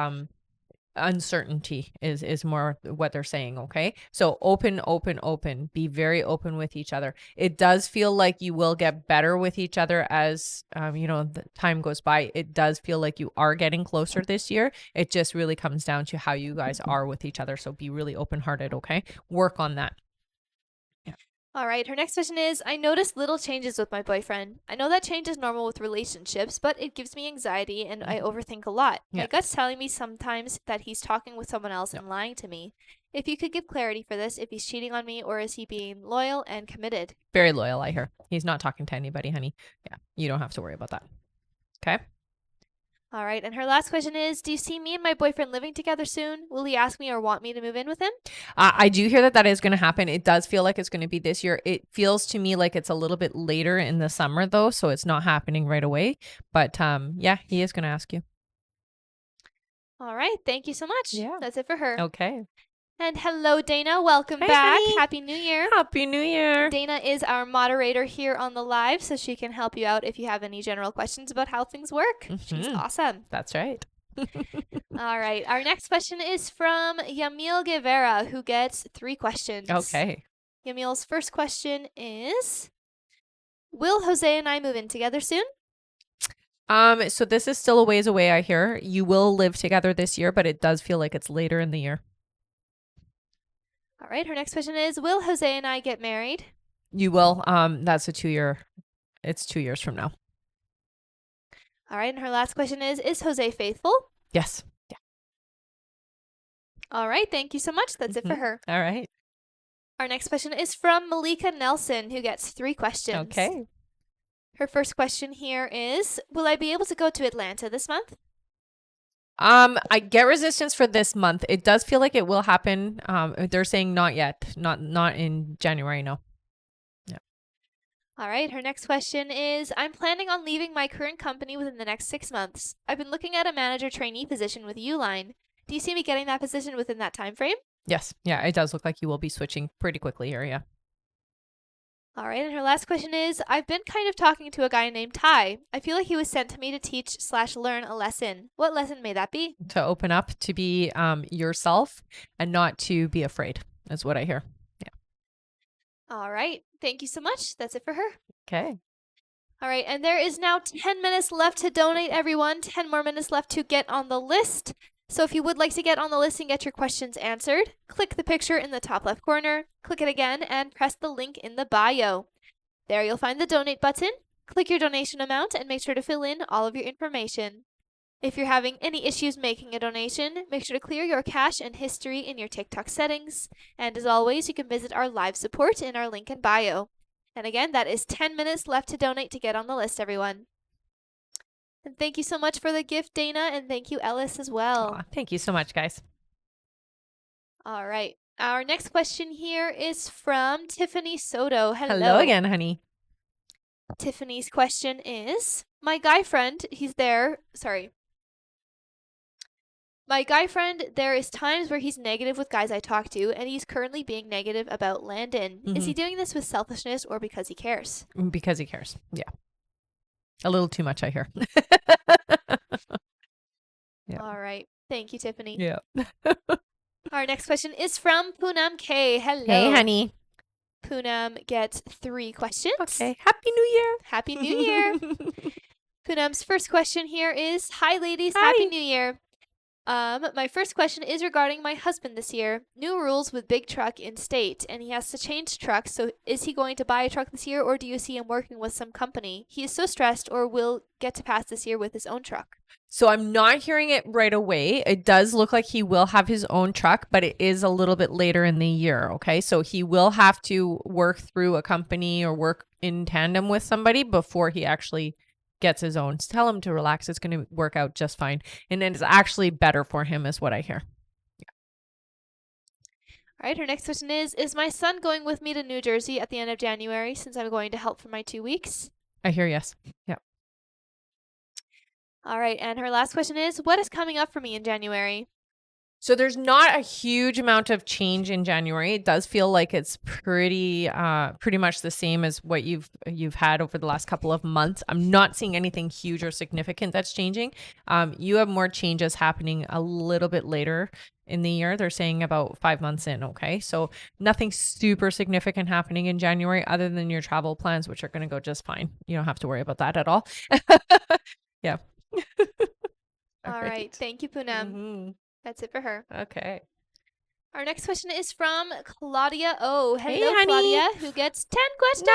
uncertainty is more what they're saying. Okay, so open, be very open with each other. It does feel like you will get better with each other as the time goes by. It does feel like you are getting closer this year. It just really comes down to how you guys are with each other, so be really open-hearted. Okay, work on that. All right, her next question is, I notice little changes with my boyfriend. I know that change is normal with relationships, but it gives me anxiety and I overthink a lot. Yeah. My gut's telling me sometimes that he's talking with someone else Yeah. and lying to me. If you could give clarity for this, if he's cheating on me or is he being loyal and committed? Very loyal, I hear. He's not talking to anybody, honey. Yeah, you don't have to worry about that. Okay. All right, and her last question is, do you see me and my boyfriend living together soon? Will he ask me or want me to move in with him? I do hear that that is going to happen. It does feel like it's going to be this year. It feels to me like it's a little bit later in the summer, though, so it's not happening right away. But yeah, he is going to ask you. All right, thank you so much. Yeah. That's it for her. Okay. And hello, Dana. Welcome Hey, back. honey. Happy New Year. Happy New Year. Dana is our moderator here on the live, so she can help you out if you have any general questions about how things work. She's awesome. That's right. All right. Our next question is from Yamil Guevara, who gets 3 questions. Okay. Yamil's first question is, will Jose and I move in together soon? So this is still a ways away, I hear. You will live together this year, but it does feel like it's later in the year. All right. Her next question is, will Jose and I get married? You will. That's a 2-year. It's 2 years from now. All right. And her last question is Jose faithful? Yes. Yeah. All right. Thank you so much. That's it for her. All right. Our next question is from Malika Nelson, who gets 3 questions. Okay. Her first question here is, will I be able to go to Atlanta this month? I get resistance for this month. It does feel like it will happen. They're saying not yet. Not in January, no. All right. Her next question is, I'm planning on leaving my current company within the next 6 months. I've been looking at a manager trainee position with Uline. Do you see me getting that position within that time frame? Yes. Yeah, it does look like you will be switching pretty quickly here, yeah. All right. And her last question is, I've been kind of talking to a guy named Ty. I feel like he was sent to me to teach/learn a lesson. What lesson may that be? To open up, to be yourself and not to be afraid is what I hear. Yeah. All right. Thank you so much. That's it for her. Okay. All right, and there is now 10 minutes left to donate, everyone. 10 more minutes left to get on the list. So if you would like to get on the list and get your questions answered, click the picture in the top left corner, click it again, and press the link in the bio. There you'll find the donate button. Click your donation amount and make sure to fill in all of your information. If you're having any issues making a donation, make sure to clear your cache and history in your TikTok settings. And as always, you can visit our live support in our link in bio. And again, that is 10 minutes left to donate to get on the list, everyone. And thank you so much for the gift, Dana, and thank you, Ellis, as well. Aw, thank you so much, guys. All right. Our next question here is from Tiffany Soto. Hello again, honey. Tiffany's question is, my guy friend, there is times where he's negative with guys I talk to, and he's currently being negative about Landon. Is he doing this with selfishness or because he cares? Because he cares. Yeah. A little too much, I hear. Yeah. All right. Thank you, Tiffany. Yeah. Our next question is from Poonam K. Hello. Hey, honey. Poonam gets 3 questions. Okay. Happy New Year. Happy New Year. Poonam's first question here is, hi ladies, Hi. Happy New Year. My first question is regarding my husband this year. New rules with big truck in state, and he has to change trucks. So is he going to buy a truck this year, or do you see him working with some company? He is so stressed, or will get to pass this year with his own truck. So I'm not hearing it right away. It does look like he will have his own truck, but it is a little bit later in the year. Okay. So he will have to work through a company or work in tandem with somebody before he actually gets his own. Tell him to relax. It's going to work out just fine. And then it's actually better for him, is what I hear. All right, her next question is my son going with me to New Jersey at the end of January since I'm going to help for my 2 weeks? I hear yes. Yeah. All right, and her last question is, what is coming up for me in January? So there's not a huge amount of change in January. It does feel like it's pretty much the same as what you've had over the last couple of months. I'm not seeing anything huge or significant that's changing. You have more changes happening a little bit later in the year. They're saying about 5 months in. Okay, so nothing super significant happening in January other than your travel plans, which are going to go just fine. You don't have to worry about that at all. Yeah. All right, thank you, Poonam. Mhm. That's it for her. Okay. Our next question is from Claudia O. Hello, Hey, honey. Claudia, who gets 10 questions.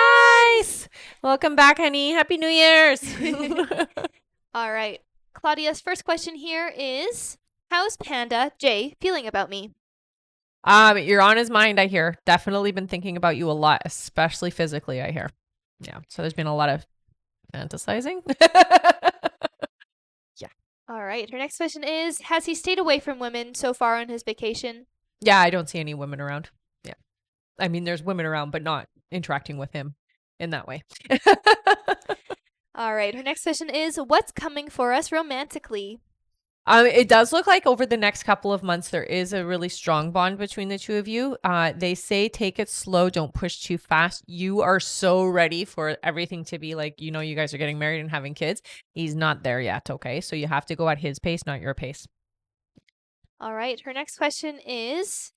Nice. Welcome back, honey. Happy New Year's. All right. Claudia's first question here is, how's Panda J feeling about me? You're on his mind, I hear. Definitely been thinking about you a lot, especially physically, I hear. Yeah. So there's been a lot of fantasizing. All right. Her next question is, has he stayed away from women so far on his vacation? Yeah, I don't see any women around. Yeah. I mean, there's women around, but not interacting with him in that way. All right. Her next question is, what's coming for us romantically? It does look like over the next couple of months, there is a really strong bond between the two of you. They say take it slow. Don't push too fast. You are so ready for everything to be like, you guys are getting married and having kids. He's not there yet. Okay. So you have to go at his pace, not your pace. All right. Her next question is,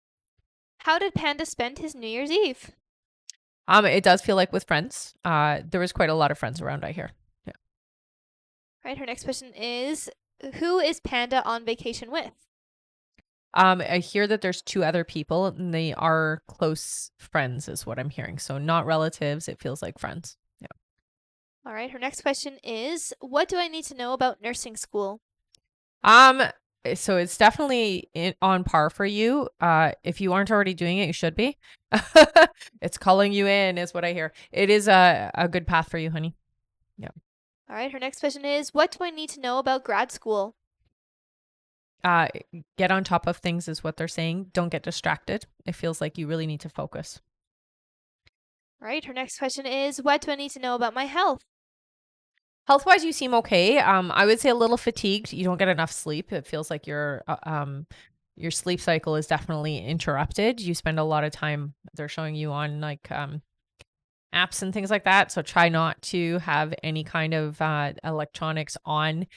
how did Panda spend his New Year's Eve? It does feel like with friends. There was quite a lot of friends around, I hear. Yeah. All right. Her next question is, who is Panda on vacation with? I hear that there's 2 other people and they are close friends is what I'm hearing. So not relatives. It feels like friends. Yeah. All right. Her next question is, what do I need to know about nursing school? So it's definitely on par for you. If you aren't already doing it, you should be. It's calling you in is what I hear. It is a good path for you, honey. Yeah. All right. Her next question is, what do I need to know about grad school? Get on top of things is what they're saying. Don't get distracted. It feels like you really need to focus. All right. Her next question is, what do I need to know about my health? Health-wise, you seem okay. I would say a little fatigued. You don't get enough sleep. It feels like your sleep cycle is definitely interrupted. You spend a lot of time, they're showing you on like apps and things like that. So try not to have any kind of electronics on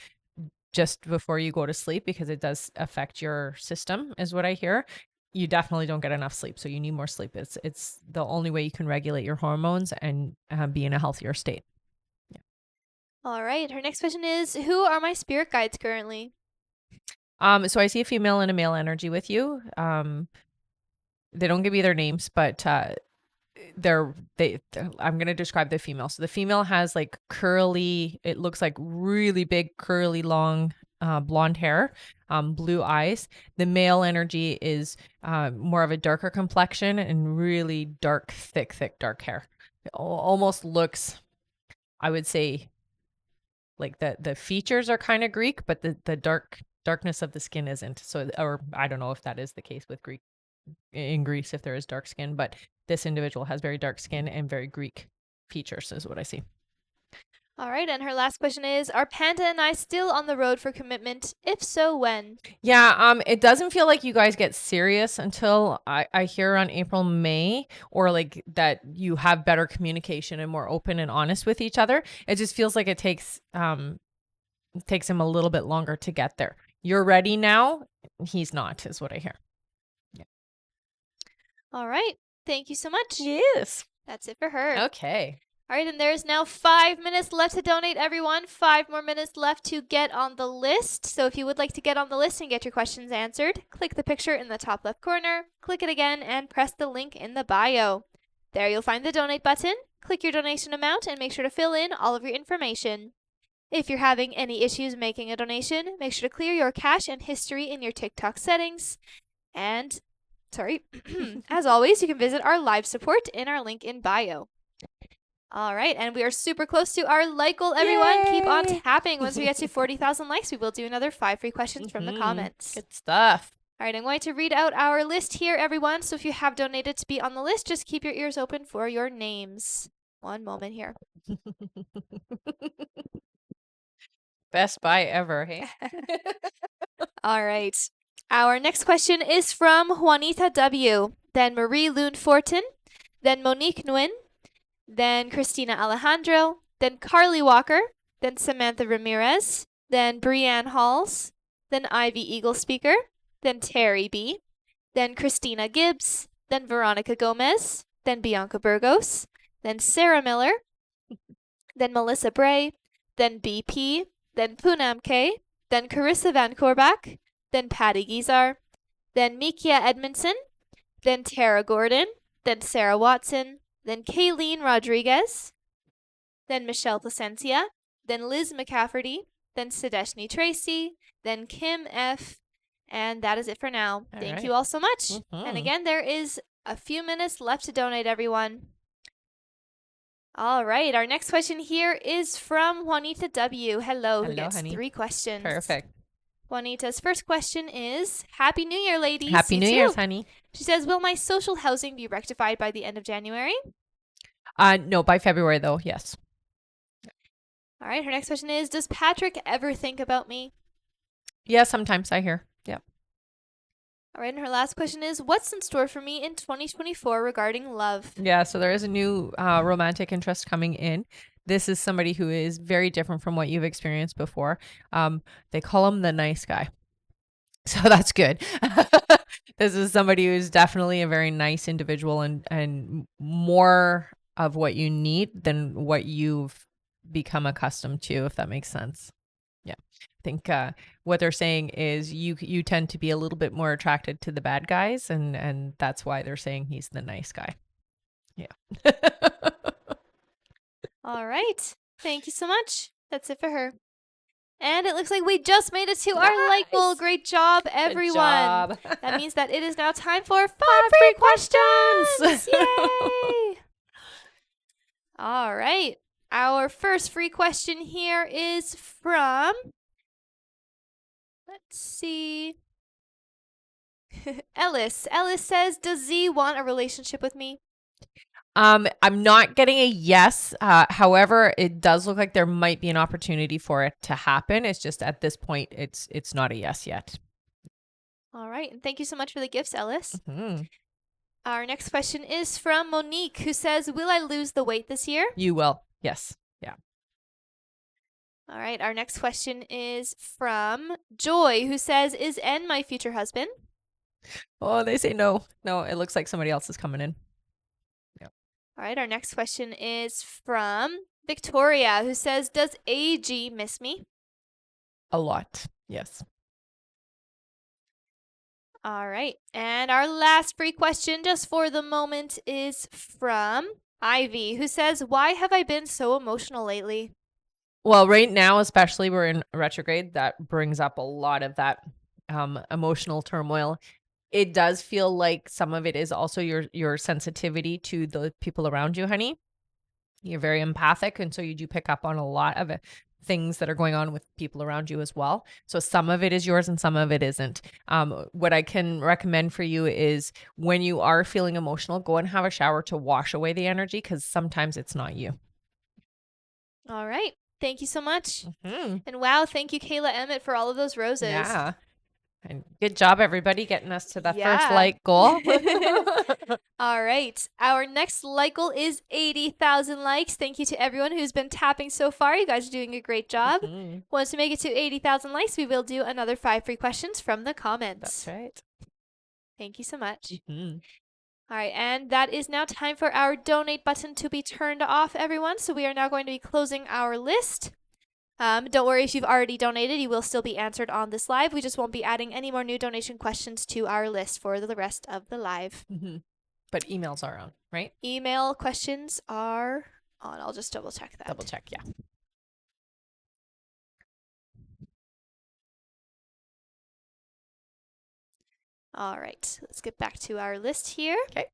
just before you go to sleep because it does affect your system, is what I hear. You definitely don't get enough sleep, so you need more sleep. It's the only way you can regulate your hormones and be in a healthier state. All right. Her next question is, who are my spirit guides currently? So I see a female and a male energy with you. They don't give me their names, but I'm going to describe the female. So the female has like curly, it looks like really big, curly, long, blonde hair, blue eyes. The male energy is more of a darker complexion and really dark, thick, dark hair. It almost looks, I would say, like the features are kind of Greek, but the darkness of the skin isn't. So, or I don't know if that is the case with in Greece, if there is dark skin, but this individual has very dark skin and very Greek features is what I see. All right. And her last question is, are Panda and I still on the road for commitment? If so, when? Yeah. It doesn't feel like you guys get serious until I hear on April, May, or like that you have better communication and more open and honest with each other. It just feels like it takes him a little bit longer to get there. You're ready now. He's not, is what I hear. All right. Thank you so much. Yes. That's it for her. Okay. All right, and there's now 5 minutes left to donate, everyone. 5 more minutes left to get on the list. So if you would like to get on the list and get your questions answered, click the picture in the top left corner, click it again, and press the link in the bio. There you'll find the donate button. Click your donation amount and make sure to fill in all of your information. If you're having any issues making a donation, make sure to clear your cache and history in your TikTok settings. And, as always, you can visit our live support in our link in bio. All right, and we are super close to our like goal, everyone. Keep on Yay! tapping. Once we get to 40,000 likes, we will do another 5 free questions from the comments. Good stuff. All right, I'm going to read out our list here, everyone. So if you have donated to be on the list, just keep your ears open for your names. One moment here. Best buy ever, hey? All right. Our next question is from Juanita W., then Marie Lune Fortin, then Monique Nguyen, then Christina Alejandro, then Carly Walker, then Samantha Ramirez, then Brianne Halls, then Ivy Eagle Speaker, then Terry B., then Christina Gibbs, then Veronica Gomez, then Bianca Burgos, then Sarah Miller, then Melissa Bray, then BP, then Poonam K., then Carissa Van Korbach, then Patty Gizar, then Mikia Edmondson, then Tara Gordon, then Sarah Watson, then Kayleen Rodriguez, then Michelle Placencia, then Liz McCafferty, then Sadeshni Tracy, then Kim F., and that is it for now. Thank you all so much. And again, there is a few minutes left to donate, everyone. All right, our next question here is from Juanita W. Hello, who gets honey. 3 questions. Perfect. Juanita's first question is, Happy New Year, ladies. Happy You New too. Year's, honey. She says, will my social housing be rectified by the end of January? No, by February though, yes. All right, her next question is, does Patrick ever think about me? Yeah, sometimes I hear. Yeah. All right, and her last question is, what's in store for me in 2024 regarding love? Yeah, so there is a new romantic interest coming in. This is somebody who is very different from what you've experienced before. They call him the nice guy. So that's good. This is somebody who's definitely a very nice individual and more of what you need than what you've become accustomed to, if that makes sense. Yeah. I think what they're saying is you tend to be a little bit more attracted to the bad guys, and that's why they're saying he's the nice guy. Yeah. All right. Thank you so much. That's it for her. And it looks like we just made it to our like goal. Great job, everyone. Good job. That means that it is now time for 5 free questions. Yay! All right. Our first free question here is from, let's see, Ellis. Ellis says, does Z want a relationship with me? I'm not getting a yes. However, it does look like there might be an opportunity for it to happen. It's just at this point, it's not a yes yet. All right. And thank you so much for the gifts, Ellis. Mm-hmm. Our next question is from Monique, who says, will I lose the weight this year? You will. Yes. Yeah. All right. Our next question is from Joy, who says, is N my future husband? Oh, they say no. No, it looks like somebody else is coming in. All right, our next question is from Victoria, who says, does AG miss me? A lot. Yes. All right, and our last free question, just for the moment, is from Ivy, who says, why have I been so emotional lately? Well, right now, especially we're in retrograde, that brings up a lot of that emotional turmoil. It does feel like some of it is also your sensitivity to the people around you, honey. You're very empathic, and so you do pick up on a lot of things that are going on with people around you as well. So some of it is yours and some of it isn't. What I can recommend for you is when you are feeling emotional, go and have a shower to wash away the energy, because sometimes it's not you. All right. Thank you so much. Mm-hmm. And wow, thank you, Kayla Emmett, for all of those roses. Yeah. And good job, everybody, getting us to that first like goal. All right. Our next like goal is 80,000 likes. Thank you to everyone who's been tapping so far. You guys are doing a great job. Mm-hmm. Once we make it to 80,000 likes, we will do another 5 free questions from the comments. That's right. Thank you so much. Mm-hmm. All right, and that is now time for our donate button to be turned off, everyone. So we are now going to be closing our list. Don't worry if you've already donated, you will still be answered on this live. We just won't be adding any more new donation questions to our list for the rest of the live. But emails are on, right? Email questions are on. I'll just double check that. Double check, yeah. All right, let's get back to our list here. Okay.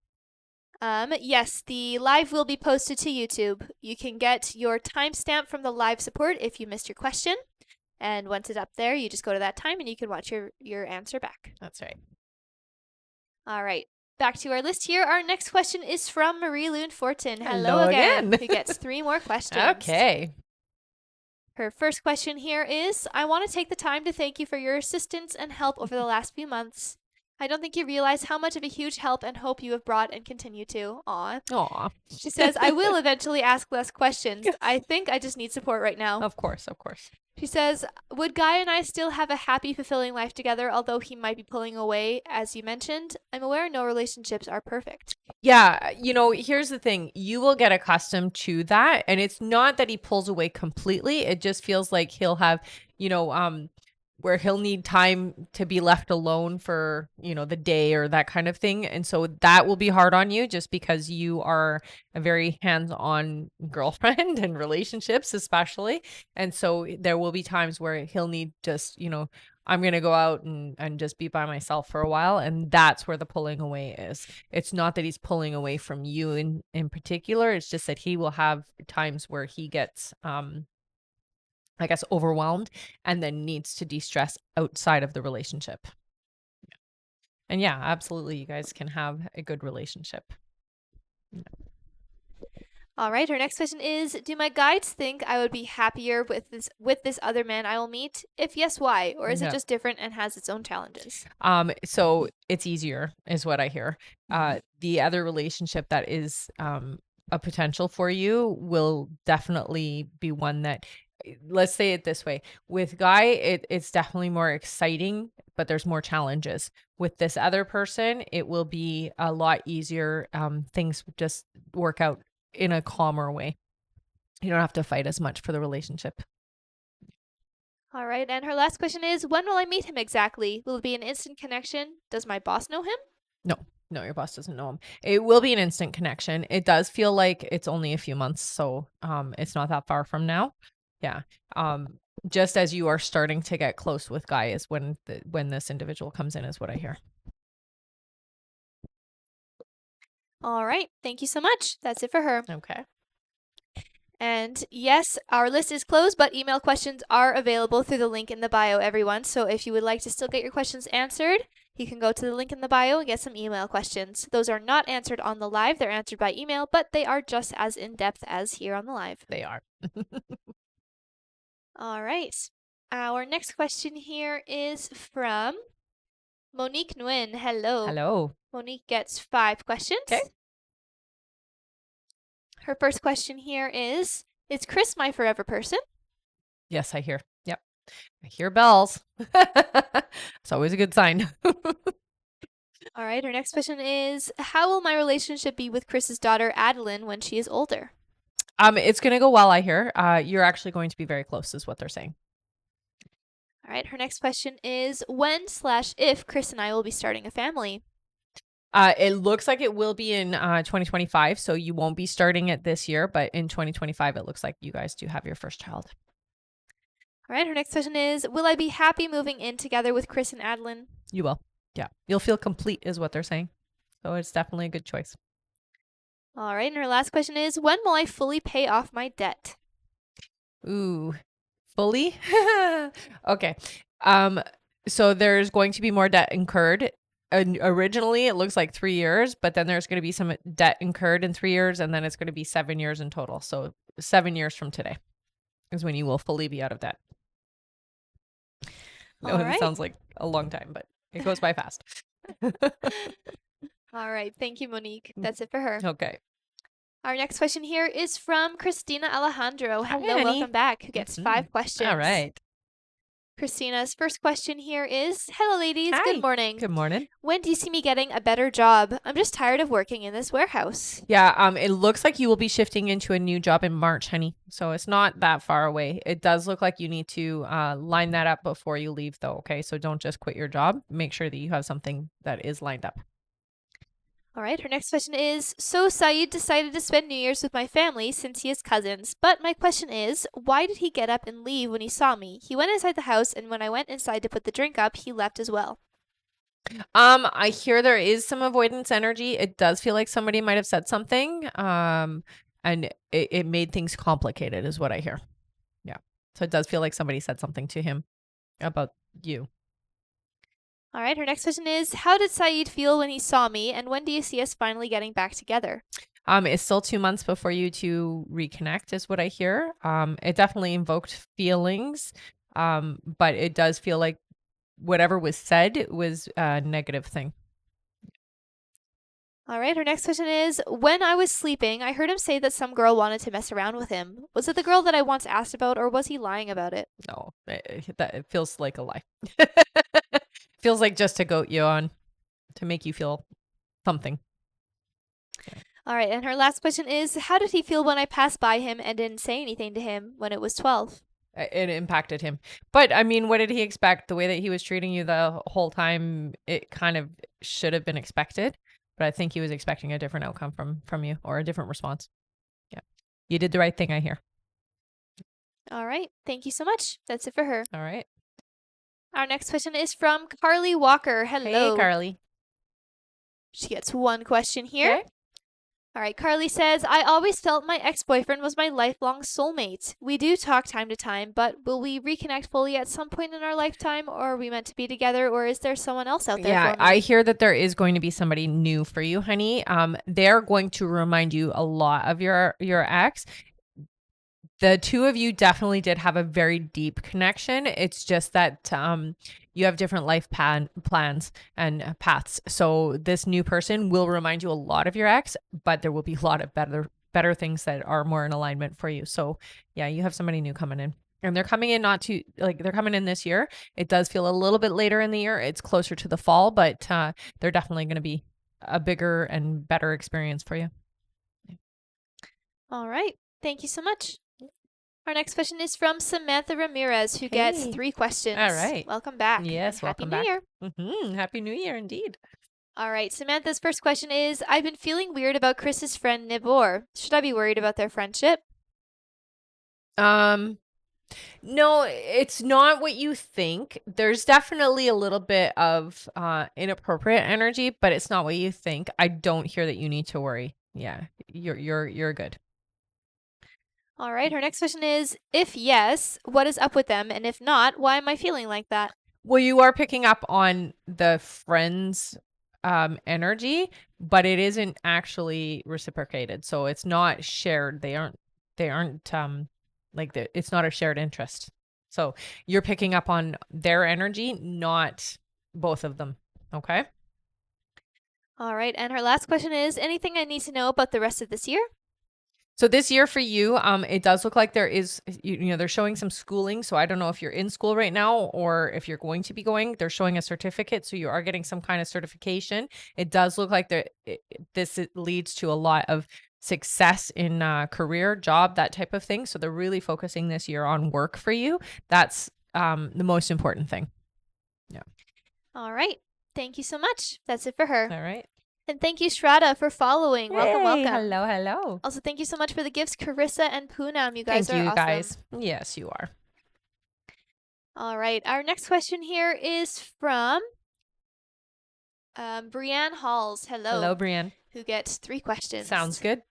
Yes, the live will be posted to YouTube. You can get your timestamp from the live support if you missed your question. And once it's up there, you just go to that time and you can watch your answer back. That's right. All right. Back to our list here. Our next question is from Marie Loon Fortin. Hello again. Who gets 3 more questions. Okay. Her first question here is, I want to take the time to thank you for your assistance and help over the last few months. I don't think you realize how much of a huge help and hope you have brought and continue to. Aw. She says, I will eventually ask less questions. I think I just need support right now. Of course, of course. She says, would Guy and I still have a happy, fulfilling life together, although he might be pulling away, as you mentioned? I'm aware no relationships are perfect. Yeah, here's the thing. You will get accustomed to that. And it's not that he pulls away completely. It just feels like he'll have, where he'll need time to be left alone for, the day or that kind of thing. And so that will be hard on you just because you are a very hands-on girlfriend and relationships, especially. And so there will be times where he'll need just, I'm going to go out and just be by myself for a while. And that's where the pulling away is. It's not that he's pulling away from you in particular. It's just that he will have times where he gets, I guess, overwhelmed and then needs to de-stress outside of the relationship. And yeah, absolutely. You guys can have a good relationship. All right. Her next question is, do my guides think I would be happier with this other man I will meet? If yes, why? Or is it just different and has its own challenges? So it's easier is what I hear. The other relationship that is a potential for you will definitely be one that, let's say it this way, with Guy, it's definitely more exciting, but there's more challenges. With this other person, it will be a lot easier. Things just work out in a calmer way. You don't have to fight as much for the relationship. All right. And her last question is, when will I meet him exactly? Will it be an instant connection? Does my boss know him? No, your boss doesn't know him. It will be an instant connection. It does feel like it's only a few months, so it's not that far from now. Yeah. Just as you are starting to get close with Guy is when this individual comes in, is what I hear. All right. Thank you so much. That's it for her. Okay. And yes, our list is closed, but email questions are available through the link in the bio, everyone. So if you would like to still get your questions answered, you can go to the link in the bio and get some email questions. Those are not answered on the live. They're answered by email, but they are just as in-depth as here on the live. They are. All right. Our next question here is from Monique Nguyen. Hello. Hello. Monique gets 5 questions. Okay. Her first question here is Chris my forever person? Yes, I hear. Yep. I hear bells. It's always a good sign. All right. Her next question is, how will my relationship be with Chris's daughter, Adeline, when she is older? It's going to go well, I hear. You're actually going to be very close is what they're saying. All right. Her next question is, when/if Chris and I will be starting a family? It looks like it will be in 2025, so you won't be starting it this year, but in 2025, it looks like you guys do have your first child. All right. Her next question is, will I be happy moving in together with Chris and Adeline? You will. Yeah. You'll feel complete is what they're saying. So it's definitely a good choice. All right. And her last question is, when will I fully pay off my debt? Ooh, fully? Okay. So there's going to be more debt incurred. Originally, it looks like 3 years, but then there's going to be some debt incurred in 3 years, and then it's going to be 7 years in total. So 7 years from today is when you will fully be out of debt. No, it sounds like a long time, but it goes by fast. All right. Thank you, Monique. That's it for her. Okay. Our next question here is from Christina Alejandro. Hi, Hello, Annie. welcome back. Who gets 5 questions? All right. Christina's first question here is, hello ladies, good Hi. morning. Good morning. When do you see me getting a better job? I'm just tired of working in this warehouse. Yeah, it looks like you will be shifting into a new job in March, honey. So it's not that far away. It does look like you need to line that up before you leave, though. Okay, so don't just quit your job. Make sure that you have something that is lined up. All right, her next question is, so Saeed decided to spend New Year's with my family since he is cousins, but my question is, why did he get up and leave when he saw me? He went inside the house, and when I went inside to put the drink up, he left as well. I hear there is some avoidance energy. It does feel like somebody might have said something. And it made things complicated, is what I hear. Yeah. So it does feel like somebody said something to him about you. All right, her next question is, how did Saeed feel when he saw me, and when do you see us finally getting back together? It's still 2 months before you two reconnect, is what I hear. It definitely invoked feelings. But it does feel like whatever was said was a negative thing. All right, her next question is, when I was sleeping, I heard him say that some girl wanted to mess around with him. Was it the girl that I once asked about, or was he lying about it? No, it feels like a lie. Feels like just to goat you on, to make you feel something. All right, and her last question is, how did he feel when I passed by him and didn't say anything to him when it was 12? It impacted him. But I mean, what did he expect? The way that he was treating you the whole time, it kind of should have been expected. But I think he was expecting a different outcome from you, or a different response. Yeah. You did the right thing, I hear. All right, thank you so much. That's it for her. All right. Our next question is from Carly Walker. Hello. Hey, Carly. She gets one question here. Okay. All right, Carly says, I always felt my ex-boyfriend was my lifelong soulmate. We do talk time to time, but will we reconnect fully at some point in our lifetime, or are we meant to be together, or is there someone else out there Yeah, for me? I hear that there is going to be somebody new for you, honey. They're going to remind you a lot of your ex. The two of you definitely did have a very deep connection. It's just that you have different life plans and paths. So this new person will remind you a lot of your ex, but there will be a lot of better things that are more in alignment for you. So yeah, you have somebody new coming in. And they're coming in not too like they're coming in this year. It does feel a little bit later in the year. It's closer to the fall, but they're definitely going to be a bigger and better experience for you. All right, thank you so much. Our next question is from Samantha Ramirez, who gets Hey. 3 questions. All right. Welcome back. Yes, and welcome Happy back. New Year. Happy New Year, indeed. All right, Samantha's first question is, I've been feeling weird about Chris's friend Nibor. Should I be worried about their friendship? No, it's not what you think. There's definitely a little bit of inappropriate energy, but it's not what you think. I don't hear that you need to worry. Yeah, you're good. All right, her next question is, if yes, what is up with them? And if not, why am I feeling like that? Well, you are picking up on the friends energy, but it isn't actually reciprocated. So it's not shared. They aren't it's not a shared interest. So you're picking up on their energy, not both of them. Okay? All right, and her last question is, anything I need to know about the rest of this year? So this year for you, it does look like there is, they're showing some schooling. So I don't know if you're in school right now or if you're going to be going. They're showing a certificate, so you are getting some kind of certification. It does look like this leads to a lot of success in career, job, that type of thing. So they're really focusing this year on work for you. That's the most important thing. Yeah. All right, thank you so much. That's it for her. All right. And thank you, Strata, for following. Welcome, Hey, welcome. hello. Also, thank you so much for the gifts, Carissa and Poonam. You guys Thank are you, awesome. guys. Yes, you are. All right, our next question here is from Brianne Halls. Hello, Brienne. Who gets 3 questions. Sounds good.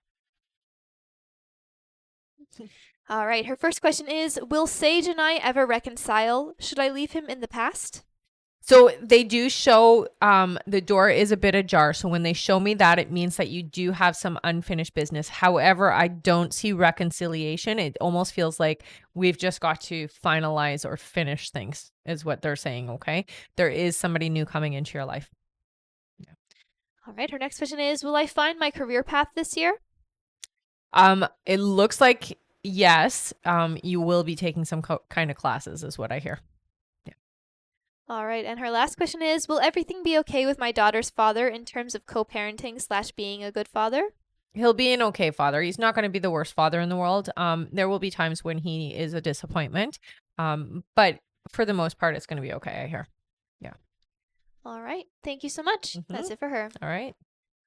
All right, her first question is, will Sage and I ever reconcile? Should I leave him in the past? So they do show the door is a bit ajar. So when they show me that, it means that you do have some unfinished business. However, I don't see reconciliation. It almost feels like we've just got to finalize or finish things, is what they're saying. Okay. There is somebody new coming into your life. All right, her next question is, will I find my career path this year? It looks like yes. You will be taking some kind of classes, is what I hear. All right, and her last question is, will everything be okay with my daughter's father in terms of co-parenting / being a good father? He'll be an okay father. He's not going to be the worst father in the world. There will be times when he is a disappointment. But for the most part, it's going to be okay, I hear. Yeah. All right, thank you so much. That's it for her. All right.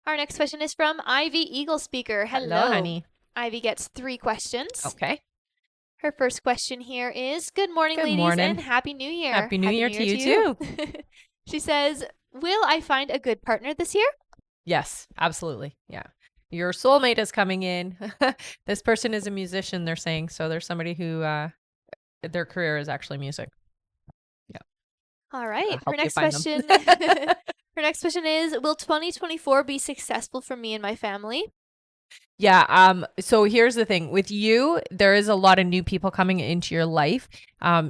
Our next question is from Ivy Eagle Speaker. Hello, honey. Ivy gets 3 questions. Okay. Her first question here is, good morning, Good ladies, morning. and Happy New Year. Happy New Year to you too. She says, will I find a good partner this year? Yes, absolutely. Yeah. Your soulmate is coming in. This person is a musician, they're saying. So there's somebody who their career is actually music. Yeah. All right. I'll Her help you next find them. question Her next question is, will 2024 be successful for me and my family? Yeah. So here's the thing with you, there is a lot of new people coming into your life.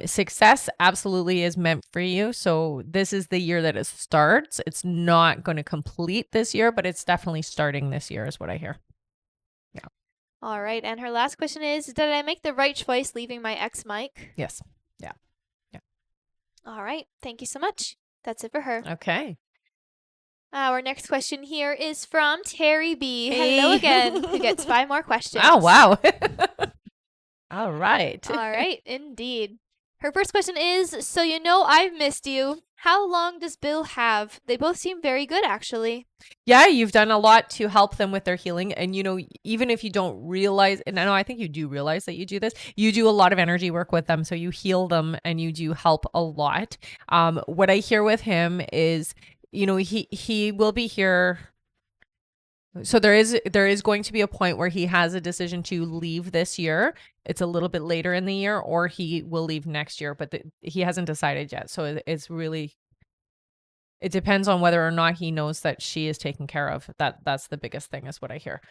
Success absolutely is meant for you. So this is the year that it starts. It's not going to complete this year, but it's definitely starting this year is what I hear. Yeah. All right. And her last question is, did I make the right choice leaving my ex Mike? Yes. Yeah. Yeah. All right. Thank you so much. That's it for her. Okay. Our next question here is from Terry B. Hey. Hello again, who gets 5 more questions. Oh, wow. All right. All right, indeed. Her first question is, so you know I've missed you. How long does Bill have? They both seem very good, actually. Yeah, you've done a lot to help them with their healing. And, even if you don't realize, and I know I think you do realize that you do this, you do a lot of energy work with them. So you heal them and you do help a lot. What I hear with him is, he will be here. So there is going to be a point where he has a decision to leave this year. It's a little bit later in the year, or he will leave next year, but he hasn't decided yet. So it's really, it depends on whether or not he knows that she is taken care of. That's the biggest thing is what I hear.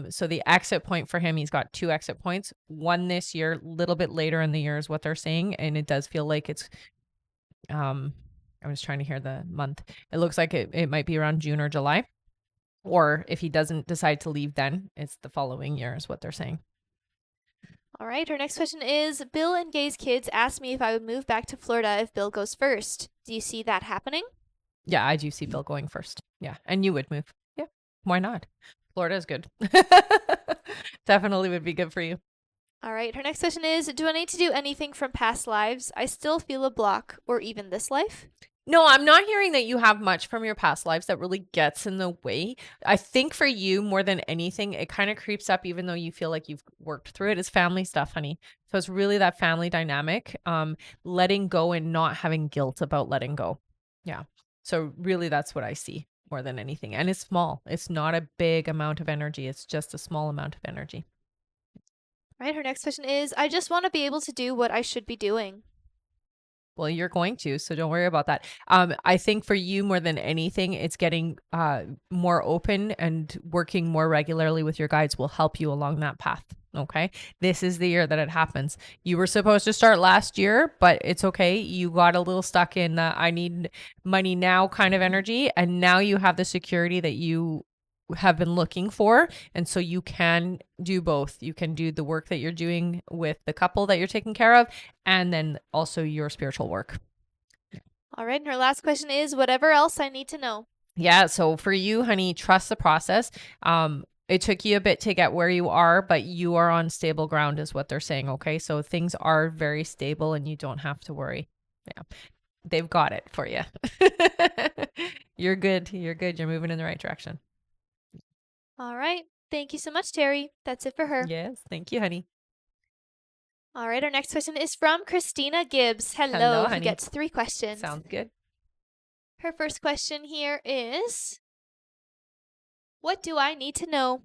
So the exit point for him, he's got 2 exit points. One this year, a little bit later in the year is what they're saying, and it does feel like it's. I was trying to hear the month. It looks like it might be around June or July. Or if he doesn't decide to leave then, it's the following year is what they're saying. All right, her next question is, Bill and Gay's kids asked me if I would move back to Florida if Bill goes first. Do you see that happening? Yeah, I do see Bill going first. Yeah, and you would move. Yeah, why not? Florida is good. Definitely would be good for you. All right, her next question is, do I need to do anything from past lives? I still feel a block, or even this life? No, I'm not hearing that you have much from your past lives that really gets in the way. I think for you, more than anything, it kind of creeps up, even though you feel like you've worked through it, is family stuff, honey. So it's really that family dynamic, letting go and not having guilt about letting go. Yeah. So really, that's what I see more than anything. And it's small. It's not a big amount of energy. It's just a small amount of energy. All right, her next question is, I just want to be able to do what I should be doing. Well, you're going to, so don't worry about that. I think for you more than anything, it's getting more open and working more regularly with your guides will help you along that path. Okay. This is the year that it happens. You were supposed to start last year, but it's okay. You got a little stuck in the I need money now kind of energy. And now you have the security that you have been looking for. And so you can do both. You can do the work that you're doing with the couple that you're taking care of, and then also your spiritual work. All right, and her last question is, whatever else I need to know. Yeah. So for you, honey, trust the process. It took you a bit to get where you are, but you are on stable ground is what they're saying. Okay. So things are very stable and you don't have to worry. Yeah. They've got it for you. You're good. You're good. You're moving in the right direction. All right. Thank you so much, Terry. That's it for her. Yes. Thank you, honey. All right. Our next question is from Christina Gibbs. Hello, who honey. gets 3 questions. Sounds good. Her first question here is, what do I need to know?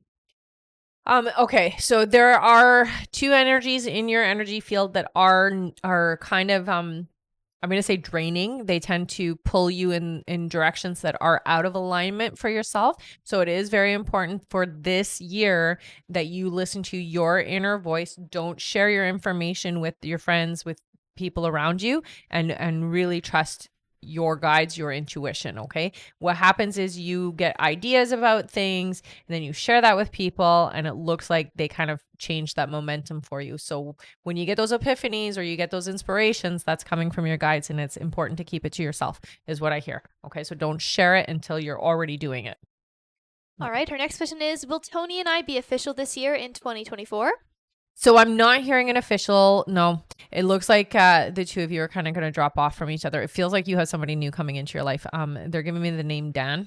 Okay, so there are 2 energies in your energy field that are kind of I'm going to say draining. They tend to pull you in directions that are out of alignment for yourself. So it is very important for this year that you listen to your inner voice. Don't share your information with your friends, with people around you, and really trust your guides, your intuition. Okay. What happens is you get ideas about things and then you share that with people, and it looks like they kind of change that momentum for you. So when you get those epiphanies or you get those inspirations, that's coming from your guides, and it's important to keep it to yourself, is what I hear. Okay. So don't share it until you're already doing it. All right, her next question is, will Tony and I be official this year in 2024? So I'm not hearing an official. No, it looks like the two of you are kind of going to drop off from each other. It feels like you have somebody new coming into your life. They're giving me the name Dan.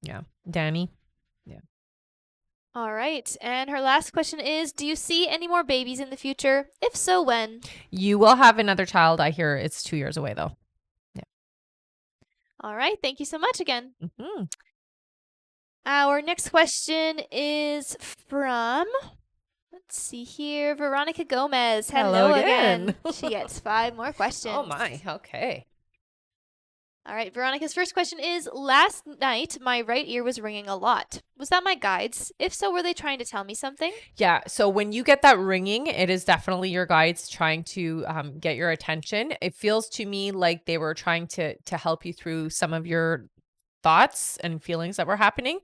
Yeah, Danny. Yeah. All right, and her last question is, do you see any more babies in the future? If so, when? You will have another child. I hear it's 2 years away though. All right, thank you so much again. Mm-hmm. Our next question is from, let's see here, Veronica Gomez. Hello Hello again. again. She gets 5 more questions. Oh my. Okay. All right, Veronica's first question is, last night my right ear was ringing a lot. Was that my guides? If so, were they trying to tell me something? Yeah. So when you get that ringing, it is definitely your guides trying to get your attention. It feels to me like they were trying to help you through some of your thoughts and feelings that were happening.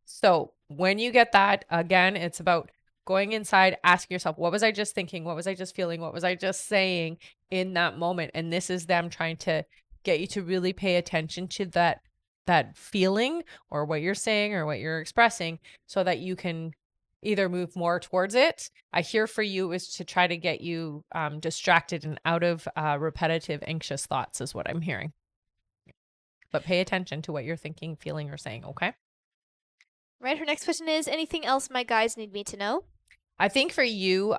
So when you get that, again, it's about going inside, asking yourself, what was I just thinking? What was I just feeling? What was I just saying in that moment? And this is them trying to get you to really pay attention to that feeling or what you're saying or what you're expressing, so that you can either move more towards it. I hear for you is to try to get you distracted and out of repetitive, anxious thoughts is what I'm hearing. But pay attention to what you're thinking, feeling, or saying, okay? Right, her next question is, anything else my guides need me to know? I think for you,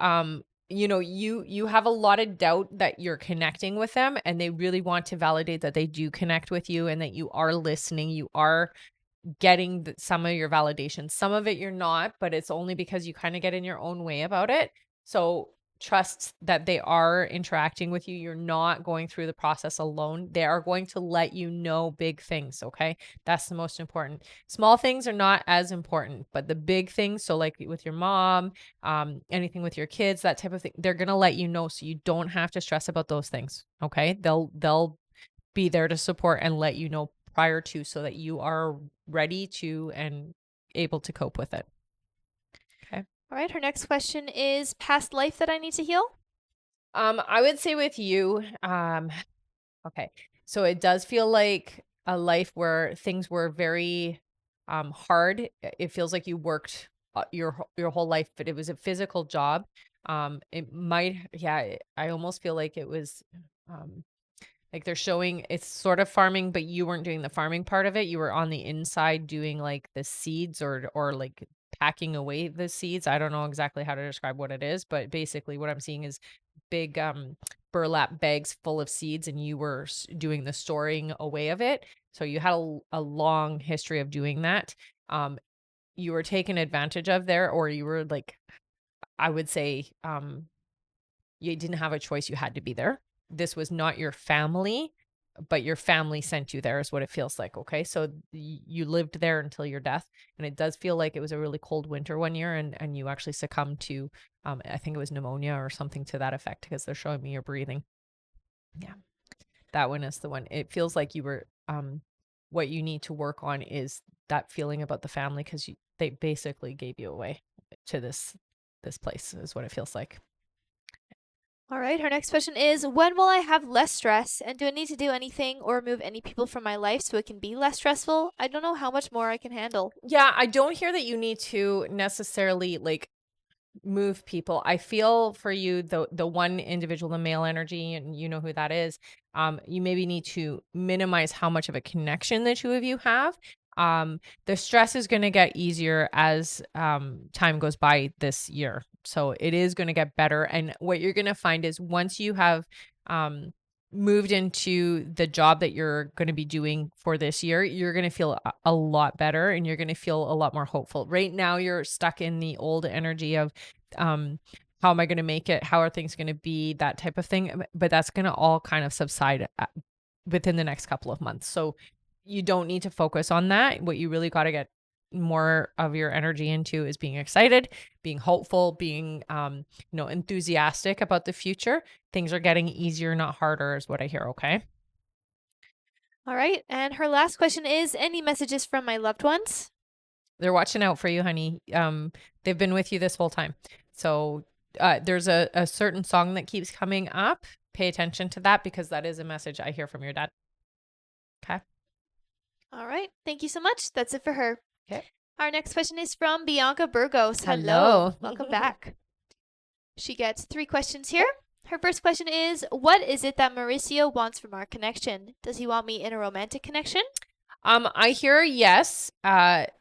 you have a lot of doubt that you're connecting with them, and they really want to validate that they do connect with you and that you are listening, you are getting some of your validation. Some of it you're not, but it's only because you kind of get in your own way about it. So trust that they are interacting with you. You're not going through the process alone. They are going to let you know big things. Okay. That's the most important. Small things are not as important, but the big things, so like with your mom, anything with your kids, that type of thing, they're going to let you know. So you don't have to stress about those things. Okay. They'll be there to support and let you know prior to, so that you are ready to and able to cope with it. Okay. All right, her next question is, past life that I need to heal? I would say with you, okay. So it does feel like a life where things were very hard. It feels like you worked your whole life, but it was a physical job. It might, yeah, I almost feel like it was like they're showing it's sort of farming, but you weren't doing the farming part of it. You were on the inside doing like the seeds or like packing away the seeds. I don't know exactly how to describe what it is, but basically what I'm seeing is big burlap bags full of seeds, and you were doing the storing away of it. So you had a long history of doing that. You were taken advantage of there, or you were like, I would say, you didn't have a choice. You had to be there. This was not your family, but your family sent you there is what it feels like. Okay. So you lived there until your death. And it does feel like it was a really cold winter one year, and you actually succumbed to, I think it was pneumonia or something to that effect, because they're showing me your breathing. Yeah. That one is the one. It feels like you were, what you need to work on is that feeling about the family, because they basically gave you away to this place is what it feels like. All right, her next question is, when will I have less stress, and do I need to do anything or remove any people from my life so it can be less stressful? I don't know how much more I can handle. Yeah, I don't hear that you need to necessarily like move people. I feel for you, the one individual, the male energy, and you know who that is. You maybe need to minimize how much of a connection the two of you have. The stress is going to get easier as time goes by this year. So it is going to get better. And what you're going to find is once you have moved into the job that you're going to be doing for this year, you're going to feel a lot better, and you're going to feel a lot more hopeful. Right now, you're stuck in the old energy of how am I going to make it? How are things going to be? That type of thing. But that's going to all kind of subside within the next couple of months. So you don't need to focus on that. What you really got to get more of your energy into is being excited, being hopeful, being enthusiastic about the future. Things are getting easier, not harder, is what I hear. Okay. All right. And her last question is any messages from my loved ones? They're watching out for you, honey. They've been with you this whole time. So there's a certain song that keeps coming up. Pay attention to that because that is a message I hear from your dad. Okay. All right. Thank you so much. That's it for her. Okay. Our next question is from Bianca Burgos. Hello. Welcome back. She gets 3 questions here. Her first question is, what is it that Mauricio wants from our connection? Does he want me in a romantic connection? I hear yes,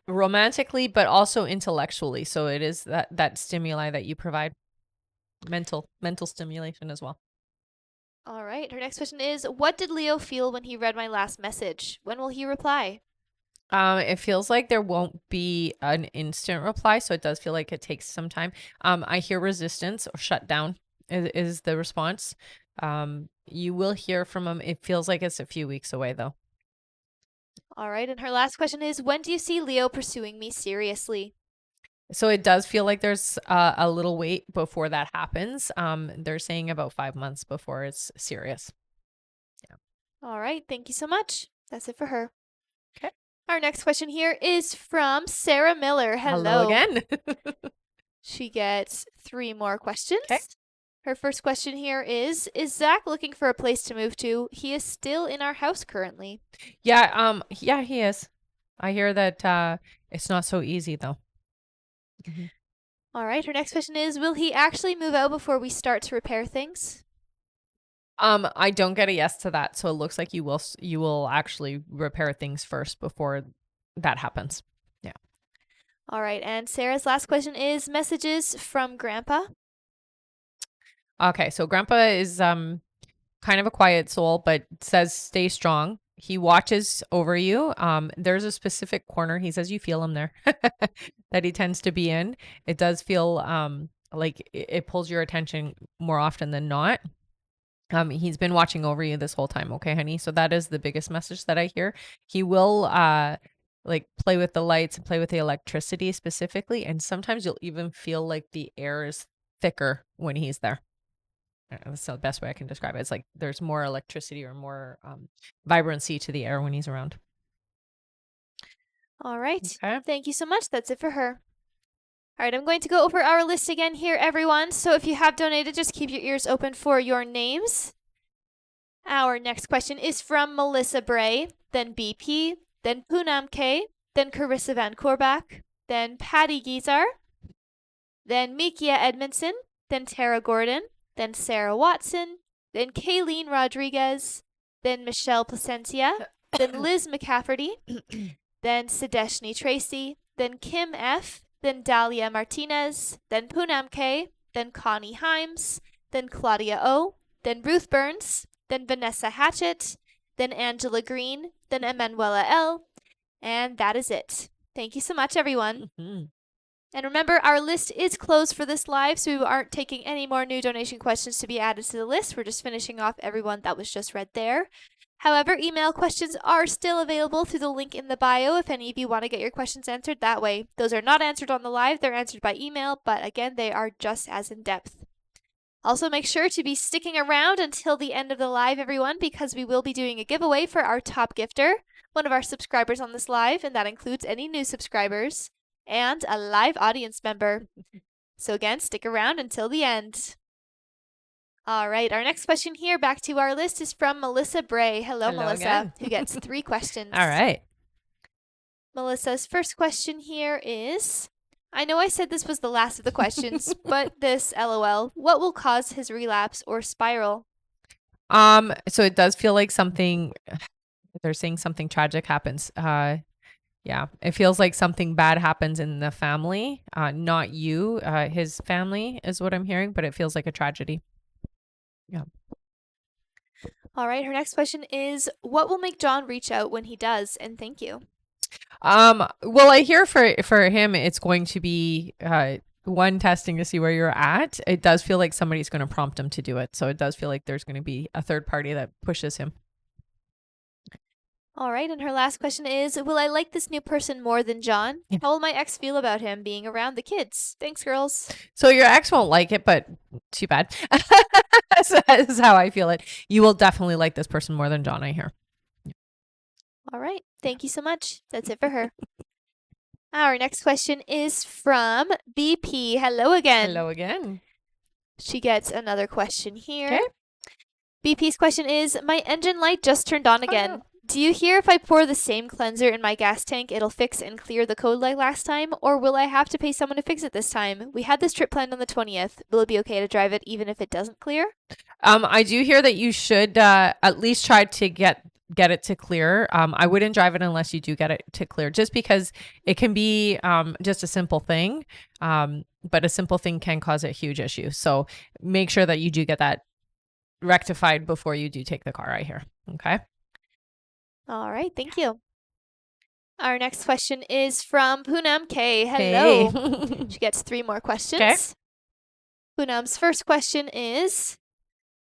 romantically, but also intellectually. So it is that stimuli that you provide, mental stimulation as well. All right. Her next question is, what did Leo feel when he read my last message? When will he reply? It feels like there won't be an instant reply, so it does feel like it takes some time. I hear resistance or shut down is the response. You will hear from him. It feels like it's a few weeks away though. All right. And her last question is, when do you see Leo pursuing me seriously? So it does feel like there's a little wait before that happens. They're saying about 5 months before it's serious. Yeah. All right. Thank you so much. That's it for her. Okay. Our next question here is from Sarah Miller. Hello again. She gets 3 more questions. Okay. Her first question here is Zach looking for a place to move to? He is still in our house currently. Yeah, he is. I hear that it's not so easy though. All right, her next question is, will he actually move out before we start to repair things? I don't get a yes to that, so it looks like you will actually repair things first before that happens. Yeah. All right, and Sarah's last question is messages from Grandpa. Okay, so Grandpa is kind of a quiet soul, but says stay strong. He watches over you. There's a specific corner. He says you feel him there that he tends to be in. It does feel like it pulls your attention more often than not. He's been watching over you this whole time, okay, honey? So that is the biggest message that I hear. He will like play with the lights and play with the electricity specifically, and sometimes you'll even feel like the air is thicker when he's there. That's the best way I can describe it. It's like there's more electricity or more vibrancy to the air when he's around. All right. Okay. Thank you so much. That's it for her. All right, I'm going to go over our list again here, everyone. So if you have donated, just keep your ears open for your names. Our next question is from Melissa Bray, then BP, then Poonam K, then Carissa Van Korbach, then Patty Gizar, then Mikia Edmondson, then Tara Gordon, then Sarah Watson, then Kayleen Rodriguez, then Michelle Placencia, then Liz McCafferty, then Sadeshni Tracy, then Kim F., then Dahlia Martinez, then Poonam K., then Connie Himes, then Claudia O., then Ruth Burns, then Vanessa Hatchett, then Angela Green, then Emanuela L., and that is it. Thank you so much, everyone. And remember, our list is closed for this live, so we aren't taking any more new donation questions to be added to the list. We're just finishing off everyone that was just read there. However, email questions are still available through the link in the bio if any of you want to get your questions answered that way. Those are not answered on the live, they're answered by email, but again, they are just as in-depth. Also, make sure to be sticking around until the end of the live, everyone, because we will be doing a giveaway for our top gifter, one of our subscribers on this live, and that includes any new subscribers, and a live audience member. So again, stick around until the end. All right, our next question here, back to our list, is from Melissa Bray. Hello Melissa, again. who gets 3 questions. All right. Melissa's first question here is, I know I said this was the last of the questions, but this, LOL, what will cause his relapse or spiral? So it does feel like they're saying something tragic happens. Yeah, it feels like something bad happens in the family, not you, his family is what I'm hearing, but it feels like a tragedy. Yeah. All right, her next question is, what will make John reach out when he does? And thank you. Well, I hear for him, it's going to be one, testing to see where you're at. It does feel like somebody's going to prompt him to do it. So it does feel like there's going to be a third party that pushes him. All right, and her last question is, will I like this new person more than John? Yeah. How will my ex feel about him being around the kids? Thanks, girls. So your ex won't like it, but too bad. That is how I feel it. You will definitely like this person more than John, I hear. All right. Thank you so much. That's it for her. Our next question is from BP. Hello again. Hello again. She gets another question here. Okay. BP's question is, my engine light just turned on again. no. Do you hear if I pour the same cleanser in my gas tank, it'll fix and clear the code like last time? Or will I have to pay someone to fix it this time? We had this trip planned on the 20th. Will it be okay to drive it even if it doesn't clear? I do hear that you should at least try to get it to clear. I wouldn't drive it unless you do get it to clear, just because it can be just a simple thing, but a simple thing can cause a huge issue. So make sure that you do get that rectified before you do take the car out here. Okay. All right. Thank you. Our next question is from Poonam K. Hello. Hey. She gets 3 more questions. Okay. Poonam's first question is,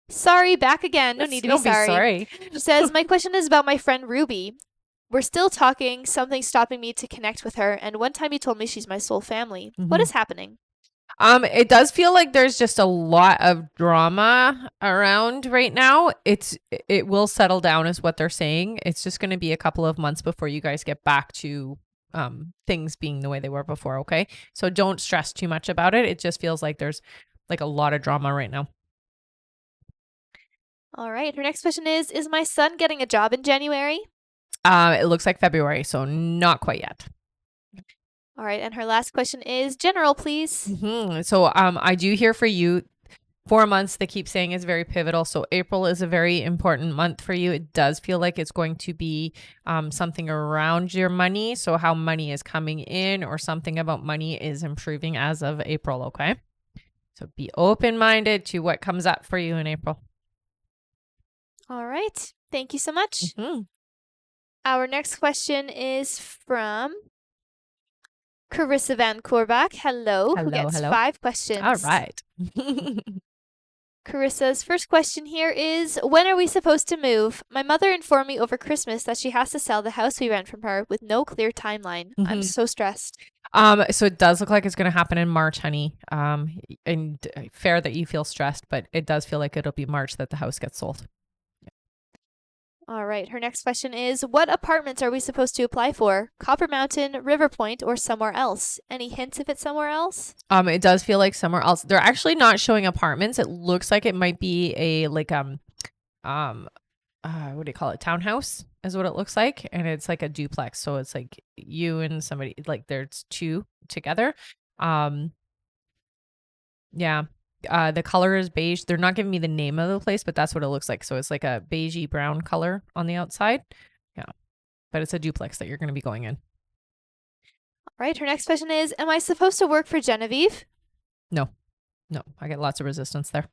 sorry, back again. No need to be sorry. She says, my question is about my friend Ruby. We're still talking, something stopping me to connect with her, and one time you told me she's my soul family. What is happening? It does feel like there's just a lot of drama around right now. It will settle down is what they're saying. It's just going to be a couple of months before you guys get back to things being the way they were before, okay? So don't stress too much about it. It just feels like there's like a lot of drama right now. All right. Her next question is my son getting a job in January? It looks like February, so not quite yet. All right. And her last question is general, please. So I do hear for you 4 months they keep saying is very pivotal. So April is a very important month for you. It does feel like it's going to be something around your money. So how money is coming in or something about money is improving as of April. Okay. So be open-minded to what comes up for you in April. All right. Thank you so much. Our next question is from Carissa Van Korbach. Hello. Who gets 5 questions. All right. Carissa's first question here is, when are we supposed to move? My mother informed me over Christmas that she has to sell the house we rent from her with no clear timeline. I'm so stressed. So it does look like it's going to happen in March, honey. And fair that you feel stressed, but it does feel like it'll be March that the house gets sold. All right. Her next question is, what apartments are we supposed to apply for? Copper Mountain, River Point, or somewhere else? Any hints if it's somewhere else? It does feel like somewhere else. They're actually not showing apartments. It looks like it might be a like what do you call it? Townhouse is what it looks like, and it's like a duplex. So it's like you and somebody, like there's 2 together. Yeah. The color is beige. They're not giving me the name of the place, but that's what it looks like. So it's like a beigey brown color on the outside. Yeah. But it's a duplex that you're going to be going in. All right. Her next question is, am I supposed to work for Genevieve? No, I get lots of resistance there.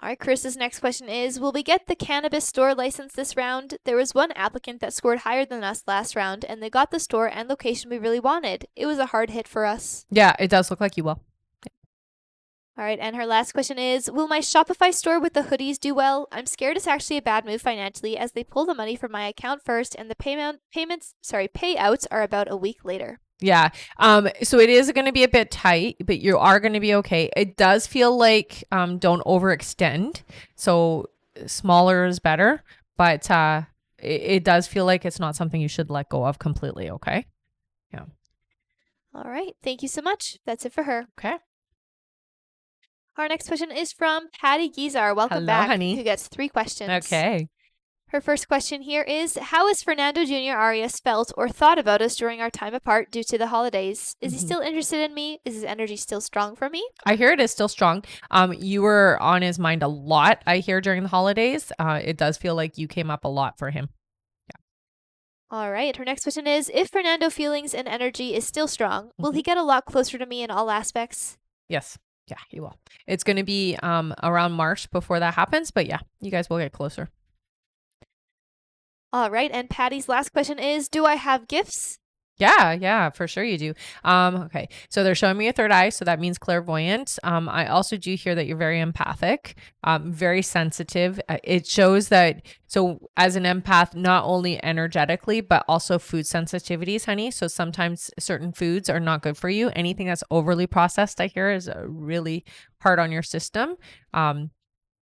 All right. Chris's next question is, will we get the cannabis store license this round? There was one applicant that scored higher than us last round, and they got the store and location we really wanted. It was a hard hit for us. Yeah, it does look like you will. All right, and her last question is, will my Shopify store with the hoodies do well? I'm scared it's actually a bad move financially as they pull the money from my account first and the payouts are about a week later. Yeah. So it is going to be a bit tight, but you are going to be okay. It does feel like don't overextend. So smaller is better, but it does feel like it's not something you should let go of completely, okay? Yeah. All right. Thank you so much. That's it for her. Okay. Our next question is from Patty Gizar. Welcome back, honey. Who gets 3 questions. Okay. Her first question here is, how has Fernando Jr. Arias felt or thought about us during our time apart due to the holidays? Is he still interested in me? Is his energy still strong for me? I hear it is still strong. You were on his mind a lot, I hear, during the holidays. It does feel like you came up a lot for him. Yeah. All right. Her next question is, if Fernando feelings and energy is still strong, will he get a lot closer to me in all aspects? Yes. Yeah, he will. It's going to be around March before that happens, but yeah, you guys will get closer. All right. And Patty's last question is, do I have gifts? Yeah, for sure you do. Okay. So they're showing me a third eye, so that means clairvoyant. I also do hear that you're very empathic, very sensitive. It shows that, so as an empath, not only energetically, but also food sensitivities, honey. So sometimes certain foods are not good for you. Anything that's overly processed, I hear, is really hard on your system.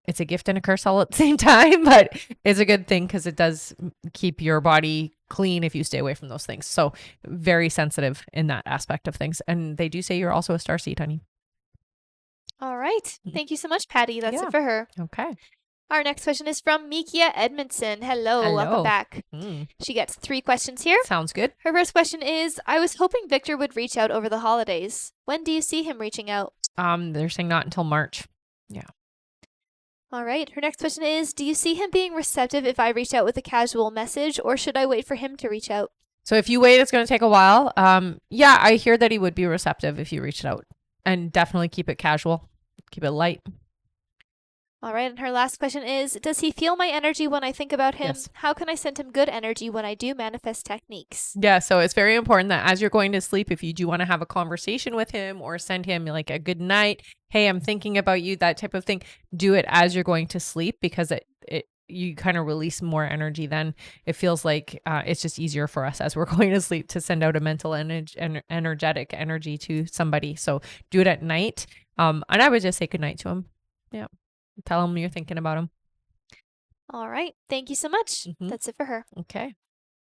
It's a gift and a curse all at the same time, but it's a good thing because it does keep your body clean if you stay away from those things. So very sensitive in that aspect of things. And they do say you're also a starseed, honey. All right. Thank you so much, Patty. That's Yeah. it for her. Okay. Our next question is from Mikia Edmondson. Hello. Welcome back. She gets 3 questions here. Sounds good. Her first question is, I was hoping Victor would reach out over the holidays. When do you see him reaching out? They're saying not until March. Yeah. All right. Her next question is, do you see him being receptive if I reach out with a casual message, or should I wait for him to reach out? So if you wait, it's going to take a while. Yeah, I hear that he would be receptive if you reached out, and definitely keep it casual, keep it light. All right. And her last question is, does he feel my energy when I think about him? Yes. How can I send him good energy when I do manifest techniques? Yeah, so it's very important that as you're going to sleep, if you do want to have a conversation with him or send him like a good night, hey, I'm thinking about you, that type of thing, do it as you're going to sleep, because you kind of release more energy. Then it feels like it's just easier for us as we're going to sleep to send out a mental energetic energy to somebody. So do it at night. And I would just say good night to him. Yeah. Tell him you're thinking about him. All right. Thank you so much. That's it for her. Okay.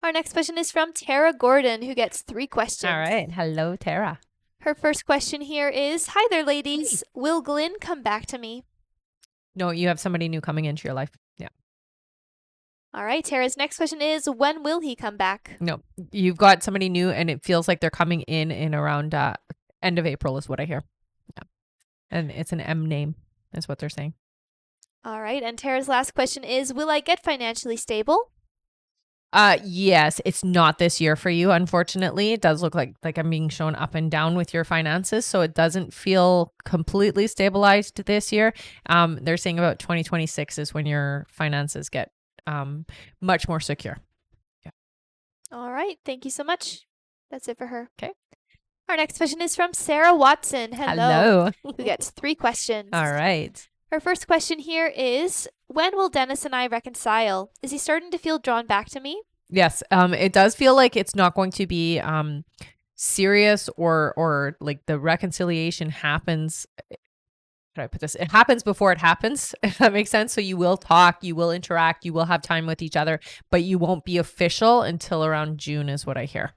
Our next question is from Tara Gordon, who gets 3 questions. All right. Hello, Tara. Her first question here is, hi there, ladies. Hey. Will Glenn come back to me? No, you have somebody new coming into your life. Yeah. All right. Tara's next question is, when will he come back? No, you've got somebody new, and it feels like they're coming in around end of April is what I hear. Yeah. And it's an M name is what they're saying. All right. And Tara's last question is, will I get financially stable? Yes, it's not this year for you. Unfortunately, it does look like I'm being shown up and down with your finances. So it doesn't feel completely stabilized this year. They're saying about 2026 is when your finances get much more secure. Yeah. All right. Thank you so much. That's it for her. Okay. Our next question is from Sarah Watson. Hello. Who gets 3 questions. All right. Her first question here is, when will Dennis and I reconcile? Is he starting to feel drawn back to me? Yes. It does feel like it's not going to be serious or like the reconciliation happens. How do I put this? It happens before it happens, if that makes sense. So you will talk, you will interact, you will have time with each other, but you won't be official until around June is what I hear.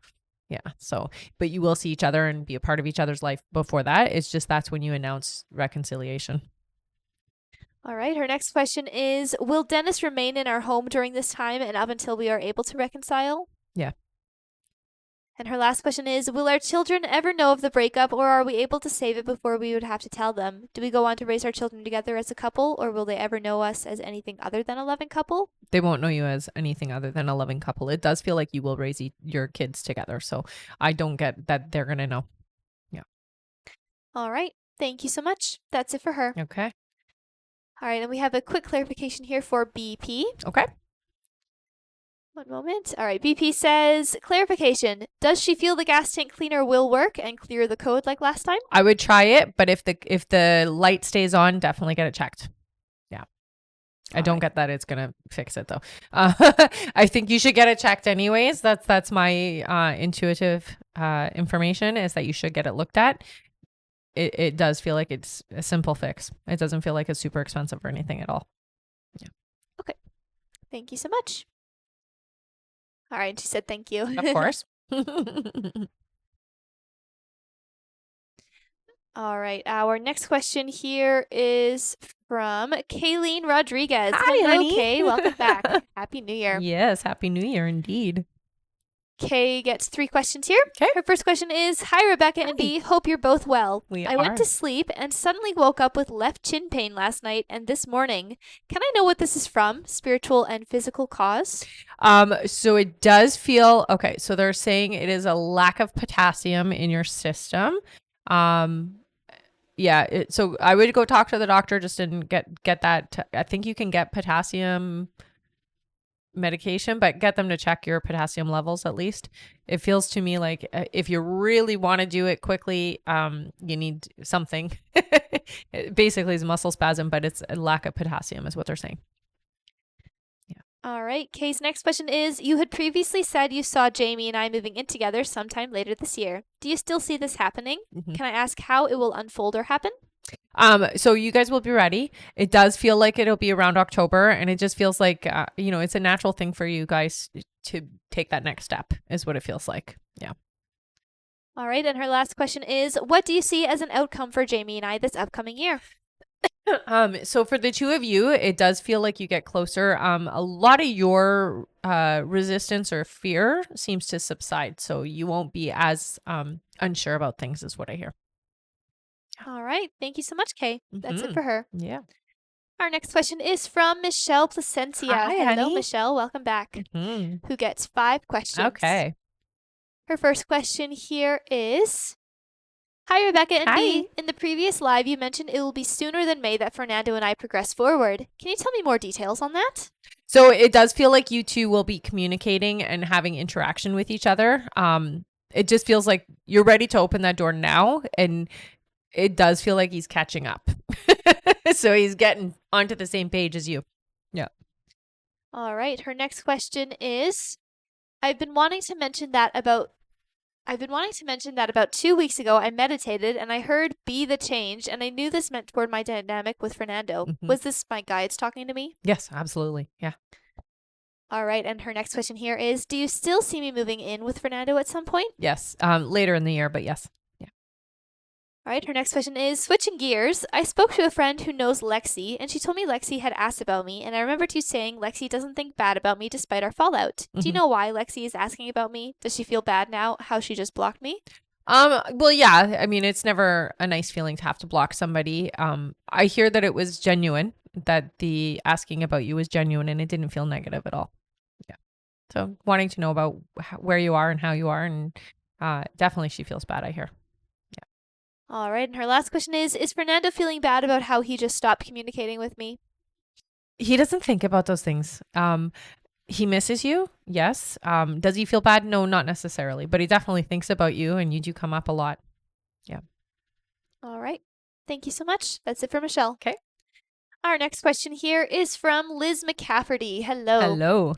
Yeah. So, but you will see each other and be a part of each other's life before that. It's just that's when you announce reconciliation. All right. Her next question is, will Dennis remain in our home during this time and up until we are able to reconcile? Yeah. And her last question is, will our children ever know of the breakup, or are we able to save it before we would have to tell them? Do we go on to raise our children together as a couple, or will they ever know us as anything other than a loving couple? They won't know you as anything other than a loving couple. It does feel like you will raise your kids together. So I don't get that they're going to know. Yeah. All right. Thank you so much. That's it for her. Okay. All right. And we have a quick clarification here for BP. Okay. One moment. All right. BP says, clarification. Does she feel the gas tank cleaner will work and clear the code like last time? I would try it, but if the light stays on, definitely get it checked. Yeah. I don't get that it's going to fix it though. I think you should get it checked anyways. That's my intuitive information, is that you should get it looked at. It does feel like it's a simple fix. It doesn't feel like it's super expensive or anything at all. Yeah. Okay. Thank you so much. All right. She said thank you. Of course. All right. Our next question here is from Kayleen Rodriguez. Hi, hello, honey. Kay. Welcome back. Happy New Year. Yes. Happy New Year indeed. Kay gets 3 questions here. Okay. Her first question is, hi, Rebecca and B. Hope you're both well. I went to sleep and suddenly woke up with left chin pain last night and this morning. Can I know what this is from? Spiritual and physical cause? So it does feel, okay. So they're saying it is a lack of potassium in your system. Yeah. So I would go talk to the doctor just and get that. I think you can get potassium medication, but get them to check your potassium levels at least. It feels to me like if you really want to do it quickly, you need something. It basically is muscle spasm, but it's a lack of potassium is what they're saying. Yeah. All right. Kay's next question is, you had previously said you saw Jamie and I moving in together sometime later this year. Do you still see this happening? Mm-hmm. Can I ask how it will unfold or happen? So you guys will be ready. It does feel like it'll be around October, and it just feels like it's a natural thing for you guys to take that next step. Is what it feels like. Yeah. All right, and her last question is, what do you see as an outcome for Jamie and I this upcoming year? So for the two of you, it does feel like you get closer. A lot of your resistance or fear seems to subside, so you won't be as unsure about things, is what I hear. All right, thank you so much, Kay. That's it Mhm. for her. Yeah. Our next question is from Michelle Placencia. Hi, Hello, honey. Michelle. Welcome back. Mhm. Who gets 5 questions. Okay. Her first question here is, hi, Rebecca and Hi. B. In the previous live, you mentioned it will be sooner than May that Fernando and I progress forward. Can you tell me more details on that? So it does feel like you two will be communicating and having interaction with each other. It just feels like you're ready to open that door now, and it does feel like he's catching up. So he's getting onto the same page as you. Yeah. All right. Her next question is, I've been wanting to mention that about 2 weeks ago I meditated and I heard be the change, and I knew this meant toward my dynamic with Fernando. Mhm. Was this my guides talking to me? Yes, absolutely. Yeah. All right, and her next question here is, do you still see me moving in with Fernando at some point? Yes. Later in the year, but yes. All right, her next question is, switching gears, I spoke to a friend who knows Lexi, and she told me Lexi had asked about me, and I remembered you saying Lexi doesn't think bad about me despite our fallout. Do you Mhm. know why Lexi is asking about me? Does she feel bad now, how she just blocked me? Well, yeah, I mean, it's never a nice feeling to have to block somebody. I hear that it was genuine, that the asking about you was genuine, and it didn't feel negative at all. Yeah. So wanting to know about where you are and how you are, and definitely she feels bad, I hear. All right, and her last question is Fernando feeling bad about how he just stopped communicating with me? He doesn't think about those things. He misses you, yes. Does he feel bad? No, not necessarily, but he definitely thinks about you, and you do come up a lot. Yeah. All right, thank you so much. That's it for Michelle. Okay. Our next question here is from Liz McCafferty. Hello. Hello.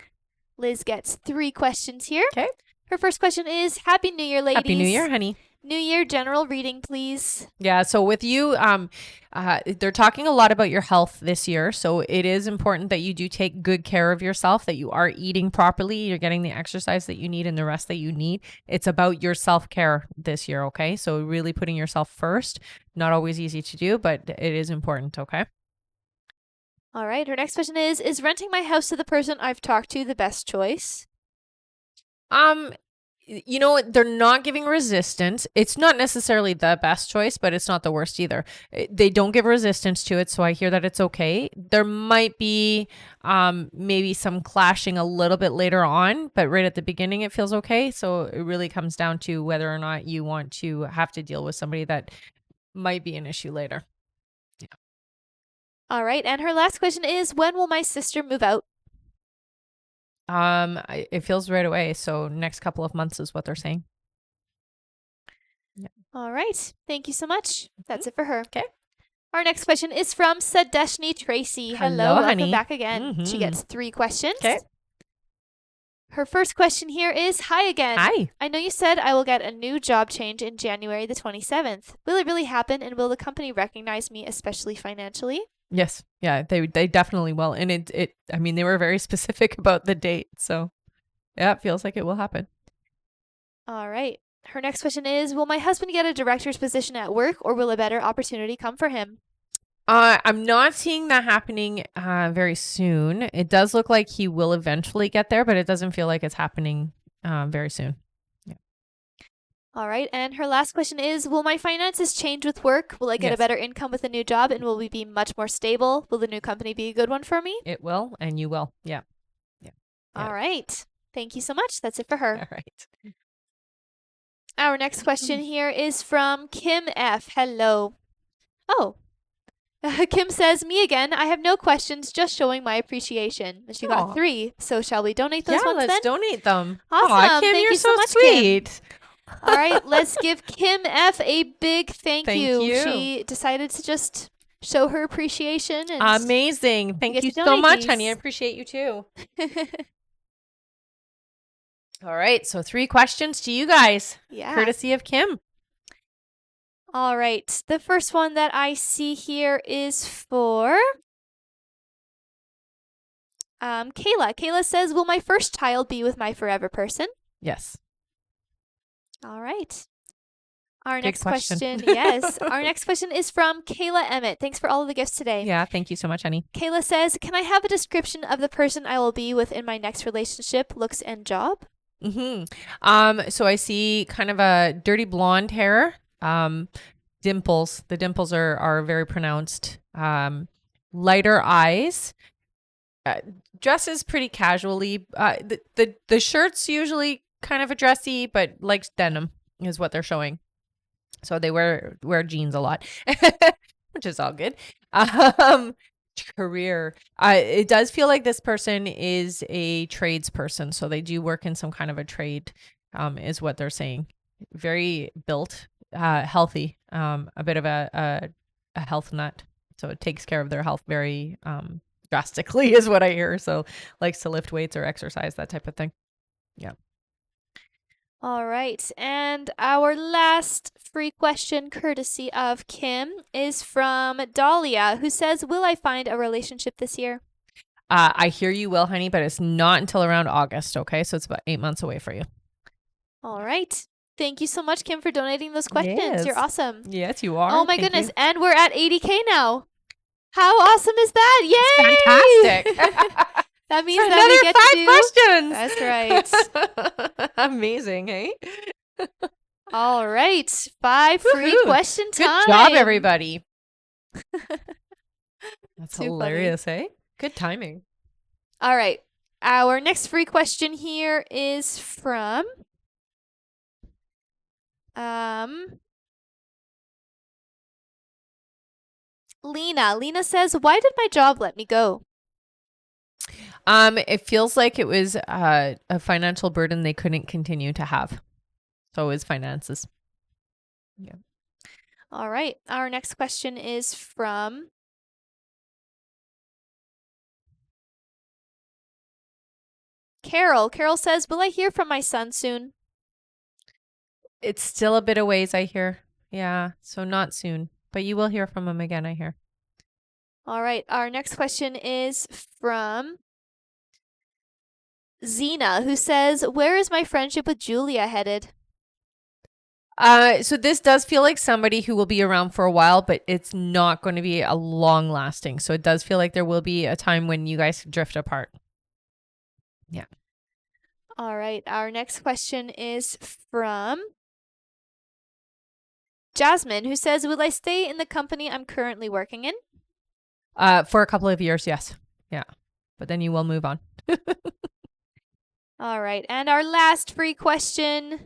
Liz gets 3 questions here. Okay. Her first question is, Happy New Year, ladies. Happy New Year, honey. New Year general reading, please. Yeah. So with you, they're talking a lot about your health this year. So it is important that you do take good care of yourself, that you are eating properly, you're getting the exercise that you need and the rest that you need. It's about your self-care this year. Okay. So really putting yourself first, not always easy to do, but it is important. Okay. All right. Her next question is renting my house to the person I've talked to the best choice? They're not giving resistance. It's not necessarily the best choice, but it's not the worst either. They don't give resistance to it, so I hear that it's okay. There might be maybe some clashing a little bit later on, but right at the beginning it feels okay. So it really comes down to whether or not you want to have to deal with somebody that might be an issue later. All right. And her last question is, when will my sister move out? It feels right away. So next couple of months is what they're saying. All right. Thank you so much. That's it for her. Okay. Our next question is from Sadeshni Tracy. Hello, Welcome honey. back again. She Mhm. gets 3 questions. Okay. Her first question here is, hi again. Hi. I know you said I will get a new job change in January the 27th. Will it really happen, and will the company recognize me, especially financially? Yes. Yeah, they definitely will. And I mean, they were very specific about the date. So yeah, it feels like it will happen. All right. Her next question is, will my husband get a director's position at work, or will a better opportunity come for him? I'm not seeing that happening very soon. It does look like he will eventually get there, but it doesn't feel like it's happening very soon. All right. And her last question is, will my finances change with work? Will I get a Yes. better income with a new job, and will we be much more stable? Will the new company be a good one for me? It will, and you will. Yeah. Yeah. All right. Thank you so much. That's it for her. All right. Our next question here is from Kim F. Hello. Oh. Kim says, me again. I have no questions, just showing my appreciation. She got Aw. 3. So shall we donate those Yeah, ones let's then? donate them. Awesome. Aw, Kim, Thank you're you so so much, Kim. sweet. All right, let's give Kim F a big thank Thank you. you. She decided to just show her appreciation. And Amazing. Thank get you to so donate much, honey. I these. appreciate you too. All right. So 3 questions to you guys, Yeah. courtesy of Kim. All right. The first one that I see here is for Kayla. Kayla says, will my first child be with my forever person? Yes. All right. Our Good next question. yes. Our next question is from Kayla Emmett. Thanks for all of the gifts today. Yeah, thank you so much, honey. Kayla says, can I have a description of the person I will be with in my next relationship, looks, and job? So I see kind of a dirty blonde hair, dimples. The dimples are very pronounced. Lighter eyes. Dresses pretty casually. The shirt's usually kind of a dressy, but likes denim is what they're showing. So they wear jeans a lot, which is all good. Career. It does feel like this person is a tradesperson, so they do work in some kind of a trade, is what they're saying. Very built, healthy, a bit of a health nut. So it takes care of their health very drastically, is what I hear. So likes to lift weights or exercise, that type of thing. Yeah. All right. And our last free question, courtesy of Kim, is from Dahlia, who says, will I find a relationship this year? I hear you will, honey, but it's not until around August, okay? So it's about 8 months away for you. All right. Thank you so much, Kim, for donating those questions. Yes. You're awesome. Yes, you are. Oh my Thank goodness. you. And we're at 80K now. How awesome is that? Yay! It's fantastic. That means For that we get another 5 to do. questions. That's right. Amazing, hey? All right. 5 free Woohoo. question time. Good job, everybody. That's Too hilarious, hey? Good timing. All right. Our next free question here is from Lena. Lena says, why did my job let me go? It feels like it was a financial burden they couldn't continue to have. So it was finances. Yeah. All right. Our next question is from Carol. Carol says, will I hear from my son soon? It's still a bit of ways, I hear. Yeah, so not soon. But you will hear from him again, I hear. All right. Our next question is from Zena, who says, where is my friendship with Julia headed? So this does feel like somebody who will be around for a while, but it's not going to be a long lasting. So it does feel like there will be a time when you guys drift apart. Yeah. All right. Our next question is from Jasmine, who says, will I stay in the company I'm currently working in? For a couple of years, yes. Yeah. But then you will move on. All right. And our last free question,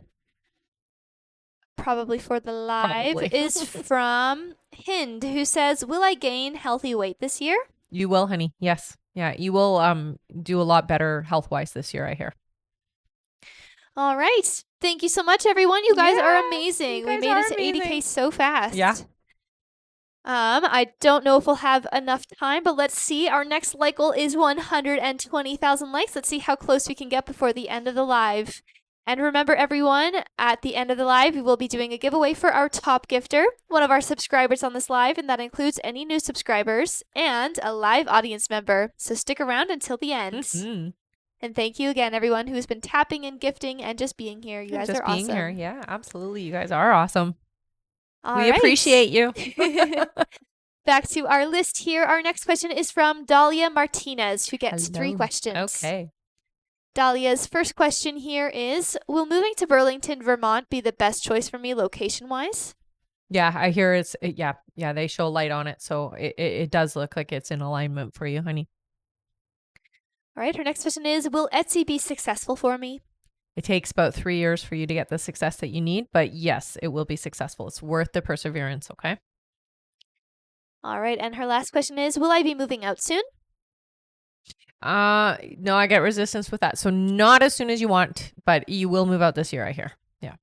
probably for the live, is from Hind, who says, will I gain healthy weight this year? You will, honey. Yes. Yeah. You will do a lot better health-wise this year, I hear. All right. Thank you so much, everyone. You guys are amazing. We made it to 80K so fast. Yeah. I don't know if we'll have enough time, but let's see. Our next like goal is 120,000 likes. Let's see how close we can get before the end of the live. And remember, everyone, at the end of the live, we will be doing a giveaway for our top gifter, one of our subscribers on this live, and that includes any new subscribers and a live audience member. So stick around until the end. Mm-hmm. And thank you again, everyone who's been tapping and gifting and just being here. You guys are awesome. Just being here. Yeah, absolutely. You guys are awesome. All we appreciate you. Back to our list here. Our next question is from Dahlia Martinez, who gets 3 questions. Okay. Dahlia's first question here is, will moving to Burlington, Vermont be the best choice for me location-wise? Yeah, I hear it's, yeah, they show light on it. So it does look like it's in alignment for you, honey. All right, her next question is, will Etsy be successful for me? It takes about 3 years for you to get the success that you need, but yes, it will be successful. It's worth the perseverance, okay? All right, and her last question is, will I be moving out soon? No, I get resistance with that. So not as soon as you want, but you will move out this year, I hear. Yeah.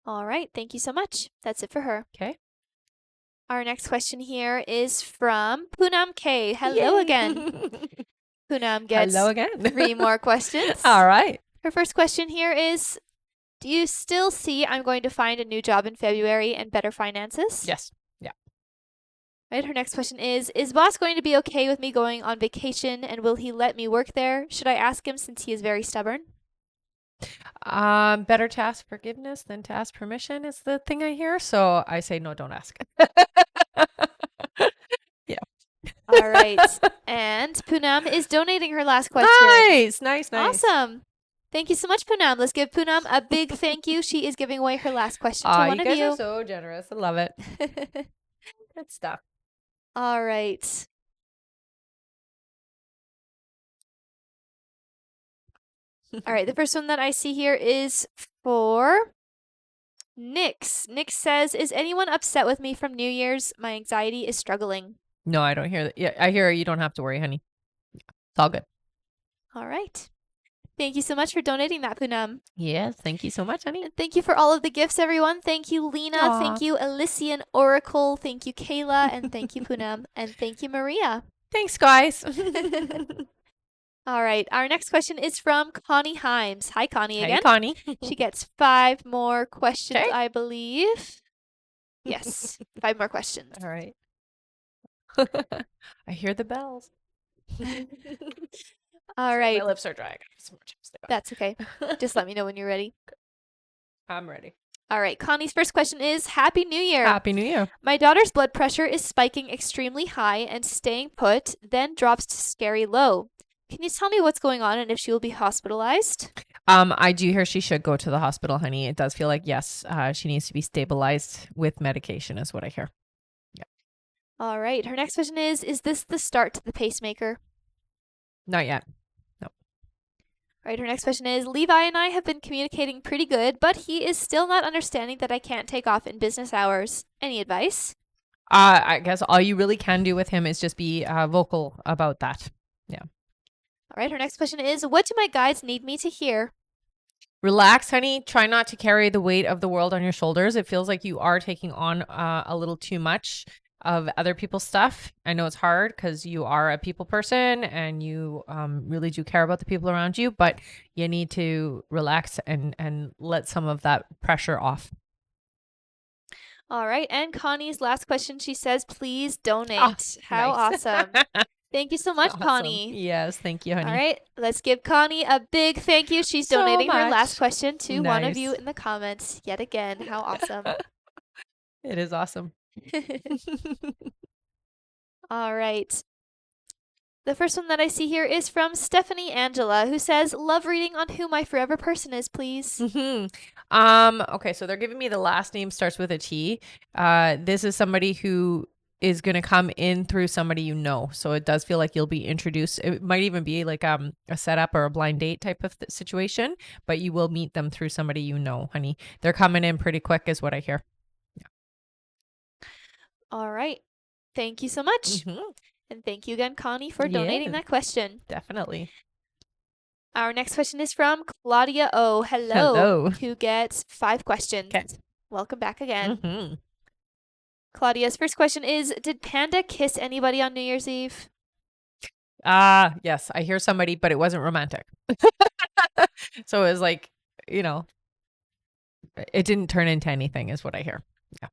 All right, thank you so much. That's it for her. Okay. Our next question here is from Poonam K. Hello again. Poonam gets Hello again. 3 more questions. All right. Her first question here is, Do you still see I'm going to find a new job in February and better finances? Yes. Yeah. Right. Her next question is boss going to be okay with me going on vacation and will he let me work there? Should I ask him since he is very stubborn? Better to ask forgiveness than to ask permission is the thing I hear. So I say no, don't ask. Yeah. All right. And Poonam is donating her last question. Nice. Awesome. Thank you so much, Poonam. Let's give Poonam a big thank you. She is giving away her last question to one You of guys you. are so generous. I love it. Good stuff. All right. All right. The first one that I see here is for Nix. Nix says, is anyone upset with me from New Year's? My anxiety is struggling. No, I don't hear that. Yeah, I hear you don't have to worry, honey. It's all good. All right. Thank you so much for donating that, Poonam. Yes, thank you so much, honey. And thank you for all of the gifts, everyone. Thank you, Lena. Aw. Thank you, Elysian Oracle. Thank you, Kayla. And thank you, Poonam. And thank you, Maria. Thanks, guys. All right. Our next question is from Connie Himes. Hi, Connie again. Hey, Connie. She gets 5 more questions, Okay. I believe. Yes, 5 more questions. All right. I hear the bells. All right. My lips are dry. I got some more chapstick on. That's okay. Just let me know when you're ready. I'm ready. All right. Connie's first question is Happy New Year. Happy New Year. My daughter's blood pressure is spiking extremely high and staying put, then drops to scary low. Can you tell me what's going on and if she will be hospitalized? I do hear she should go to the hospital, honey. It does feel like, yes, she needs to be stabilized with medication is what I hear. All right. Her next question is this the start to the pacemaker? Not yet. All right. Her next question is Levi and I have been communicating pretty good, but he is still not understanding that I can't take off in business hours. Any advice? I guess all you really can do with him is just be vocal about that. All right. Her next question is what do my guides need me to hear? Relax, honey. Try not to carry the weight of the world on your shoulders. It feels like you are taking on a little too much of other people's stuff. I know it's hard because you are a people person and you really do care about the people around you, but you need to relax and let some of that pressure off. All right. And Connie's last question, she says, please donate. Oh, How nice. awesome. Thank you so much, Awesome. Connie. Yes, thank you, honey. All right. Let's give Connie a big thank you. She's So donating her much. last question to one of Nice. you in the comments yet again. How awesome. It is awesome. All right. The first one that I see here is from Stephanie Angela, who says, love reading on who my forever person is, please. Okay, so they're giving me the last name starts with a T. This is somebody who is going to come in through somebody you know. So it does feel like you'll be introduced. It might even be like a setup or a blind date type of situation, but you will meet them through somebody you know, honey. They're coming in pretty quick is what I hear. All right. Thank you so much. And thank you again, Connie, for donating that question. Definitely. Our next question is from Claudia O. Hello. Who gets 5 questions. Okay. Welcome back again. Claudia's first question is, did Panda kiss anybody on New Year's Eve? Yes, I hear somebody, but it wasn't romantic. So it was like, you know, it didn't turn into anything is what I hear. Yeah.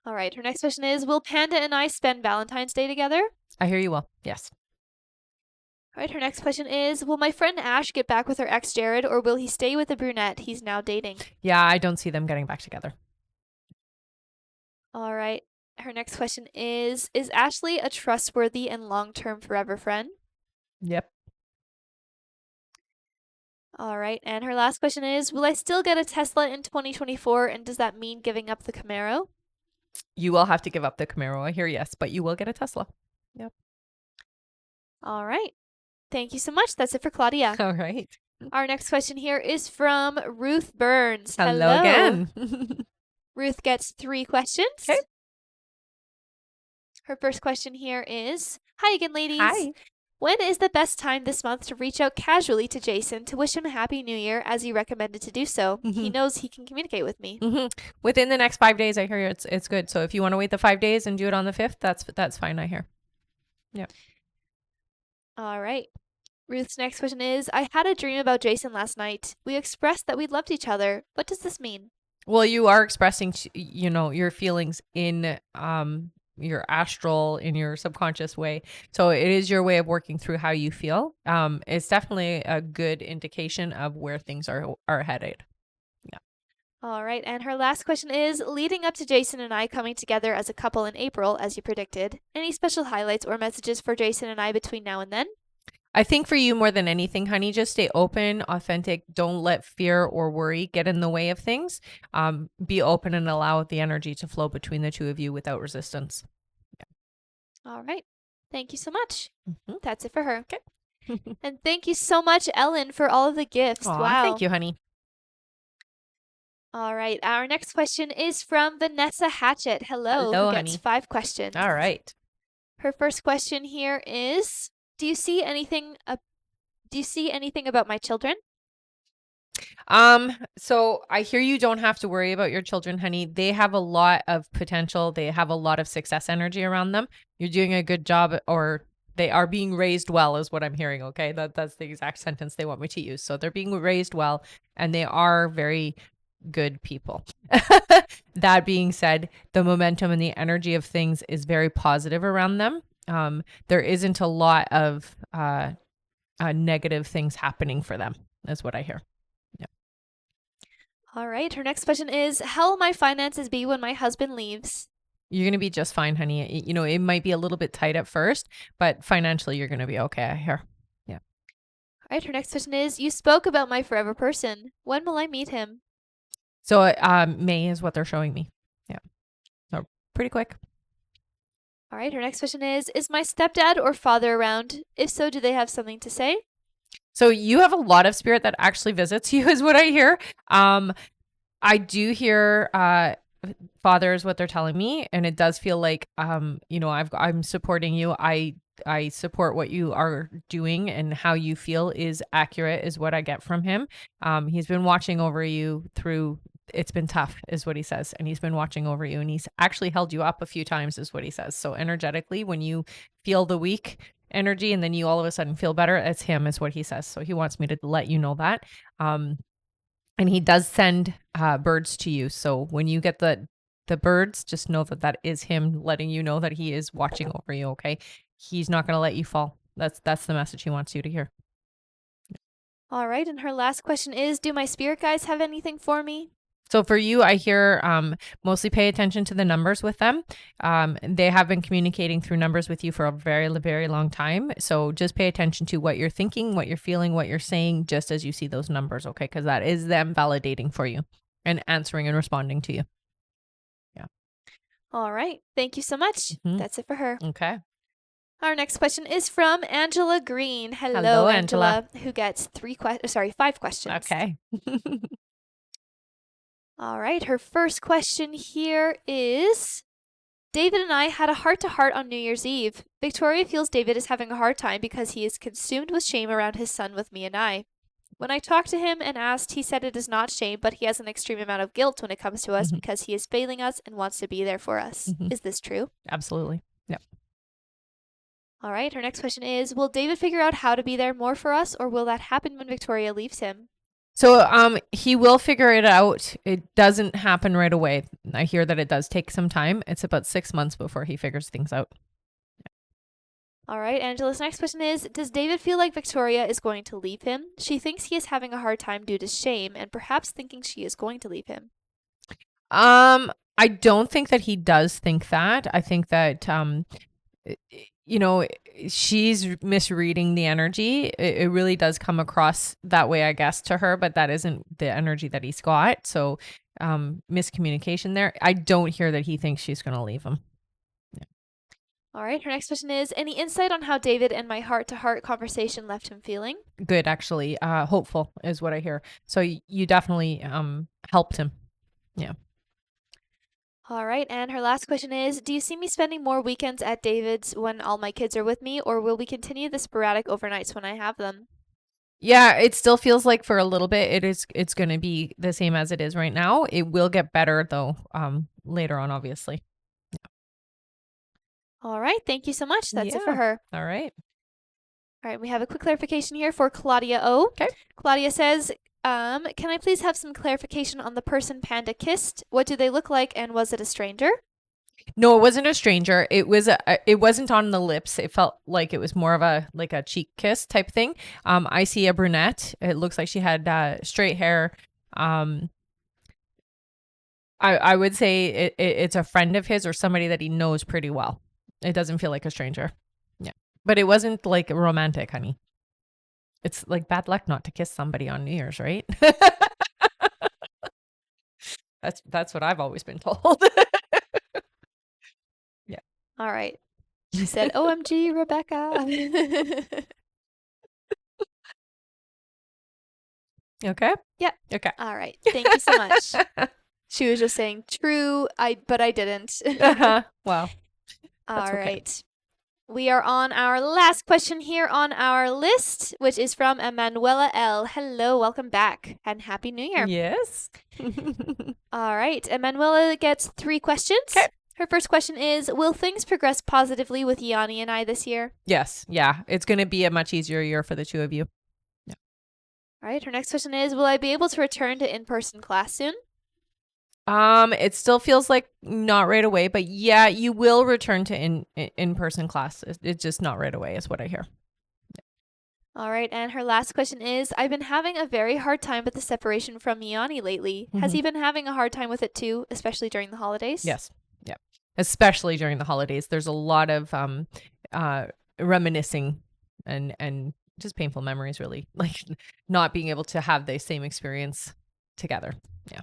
All right. Her next question is, will Panda and I spend Valentine's Day together? I hear you will. Yes. All right. Her next question is, will my friend Ash get back with her ex Jared, or will he stay with the brunette he's now dating? Yeah, I don't see them getting back together. All right. Her next question is Ashley a trustworthy and long-term forever friend? Yep. All right. And her last question is, will I still get a Tesla in 2024, and does that mean giving up the Camaro? You will have to give up the Camaro. I hear yes, but you will get a Tesla. Yep. All right. Thank you so much. That's it for Claudia. All right. Our next question here is from Ruth Burns. Hello again. Ruth gets 3 questions. Okay. Her first question here is, hi again, ladies. Hi. When is the best time this month to reach out casually to Jason to wish him a Happy New Year as he recommended to do so? He knows he can communicate with me. Within the next 5 days, I hear it's good. So if you want to wait the 5 days and do it on the 5th, that's fine, I hear. Yeah. All right. Ruth's next question is I had a dream about Jason last night. We expressed that we loved each other. What does this mean? Well, you are expressing, your feelings in your astral, in your subconscious way. So it is your way of working through how you feel. It's definitely a good indication of where things are headed. Yeah. All right, and her last question is leading up to Jason and I coming together as a couple in April, as you predicted, any special highlights or messages for Jason and I between now and then? I think for you more than anything, honey, just stay open, authentic. Don't let fear or worry get in the way of things. Be open and allow the energy to flow between the two of you without resistance. All right. Thank you so much. Mhm. That's it for her. Okay. And thank you so much, Ellen, for all of the gifts. Aw, Wow. thank you, honey. All right. Our next question is from Vanessa Hatchett. Hello, who Hello, gets honey. 5 questions. All right. Her first question here is do you see anything about my children? So I hear you don't have to worry about your children, honey. They have a lot of potential. They have a lot of success energy around them. You're doing a good job, or they are being raised well, is what I'm hearing. Okay. That's the exact sentence they want me to use. So they're being raised well, and they are very good people. That being said, the momentum and the energy of things is very positive around them. There isn't a lot of negative things happening for them, is what I hear. All right. Her next question is how will my finances be when my husband leaves? You're going to be just fine, honey. It might be a little bit tight at first, but financially, you're going to be okay, I hear. Yeah. All right. Her next question is you spoke about my forever person. When will I meet him? So May is what they're showing me. Yeah. So pretty quick. All right. Her next question is my stepdad or father around? If so, do they have something to say? So you have a lot of spirit that actually visits you, is what I hear. I do hear father is what they're telling me, and it does feel like I'm supporting you. I support what you are doing, and how you feel is accurate is what I get from him. He's been watching over you through it's been tough is what he says, and he's been watching over you, and he's actually held you up a few times is what he says. So energetically, when you feel the weak energy and then you all of a sudden feel better, it's him is what he says. So he wants me to let you know that. And he does send birds to you. So when you get the birds, just know that that is him letting you know that he is watching over you. Okay, he's not going to let you fall. That's the message he wants you to hear. All right. And her last question is do my spirit guides have anything for me? So for you, I hear mostly pay attention to the numbers with them. They have been communicating through numbers with you for a very, very long time. So just pay attention to what you're thinking, what you're feeling, what you're saying, just as you see those numbers, okay? Because that is them validating for you and answering and responding to you. Yeah. All right. Thank you so much. Mhm. That's it for her. Okay. Our next question is from Angela Green. Hello, Hello, Angela, who gets 5 questions. Okay. All right. Her first question here is David and I had a heart to heart on New Year's Eve. Victoria feels David is having a hard time because he is consumed with shame around his son with me and I. When I talked to him and asked, he said it is not shame, but he has an extreme amount of guilt when it comes to us Mhm. because he is failing us and wants to be there for us. Mhm. Is this true? Absolutely. Yep. All right. Her next question is will David figure out how to be there more for us, or will that happen when Victoria leaves him? So he will figure it out. It doesn't happen right away. I hear that it does take some time. It's about 6 months before he figures things out. All right, Angela's next question is does David feel like Victoria is going to leave him? She thinks he is having a hard time due to shame and perhaps thinking she is going to leave him. I don't think that he does think that. I think that you know, she's misreading the energy. It really does come across that way, I guess, to her, but that isn't the energy that he's got. So, miscommunication there. I don't hear that he thinks she's going to leave him. All right, her next question is any insight on how David and my heart to heart conversation left him feeling? Good, actually. Hopeful is what I hear. So you definitely helped him. Yeah. All right, and her last question is do you see me spending more weekends at David's when all my kids are with me, or will we continue the sporadic overnights when I have them? Yeah, it still feels like for a little bit it's going to be the same as it is right now. It will get better though later on, obviously. All right, thank you so much. That's it for Yeah. her. All right. All right, we have a quick clarification here for Claudia O. Okay. Claudia says, can I please have some clarification on the person Panda kissed? What do they look like, and was it a stranger? No, it wasn't a stranger. It wasn't on the lips. It felt like it was more of a cheek kiss type thing. I see a brunette. It looks like she had straight hair. I would say it's a friend of his or somebody that he knows pretty well. It doesn't feel like a stranger. Yeah. But it wasn't like romantic, honey. It's like bad luck not to kiss somebody on New Year's, right? That's what I've always been told. Yeah. All right. She said, OMG, Rebecca. Okay? Yep. Okay. All right. Thank you so much. She was just saying true, but I didn't. Wow. All okay. right. We are on our last question here on our list, which is from Emanuela L. Hello, welcome back, and Happy New Year. Yes. All right. Emanuela gets 3 questions. Okay. Her first question is, will things progress positively with Yanni and I this year? Yes. Yeah. It's going to be a much easier year for the two of you. Yeah. All right. Her next question is, will I be able to return to in-person class soon? It still feels like not right away, but yeah, you will return to in-person class. It's just not right away is what I hear. All right, and her last question is, I've been having a very hard time with the separation from Yanni lately. Has he been having a hard time with it too, especially during the holidays? Yes. Yeah. Especially during the holidays. There's a lot of reminiscing and just painful memories, really. Like not being able to have the same experience together. Yeah.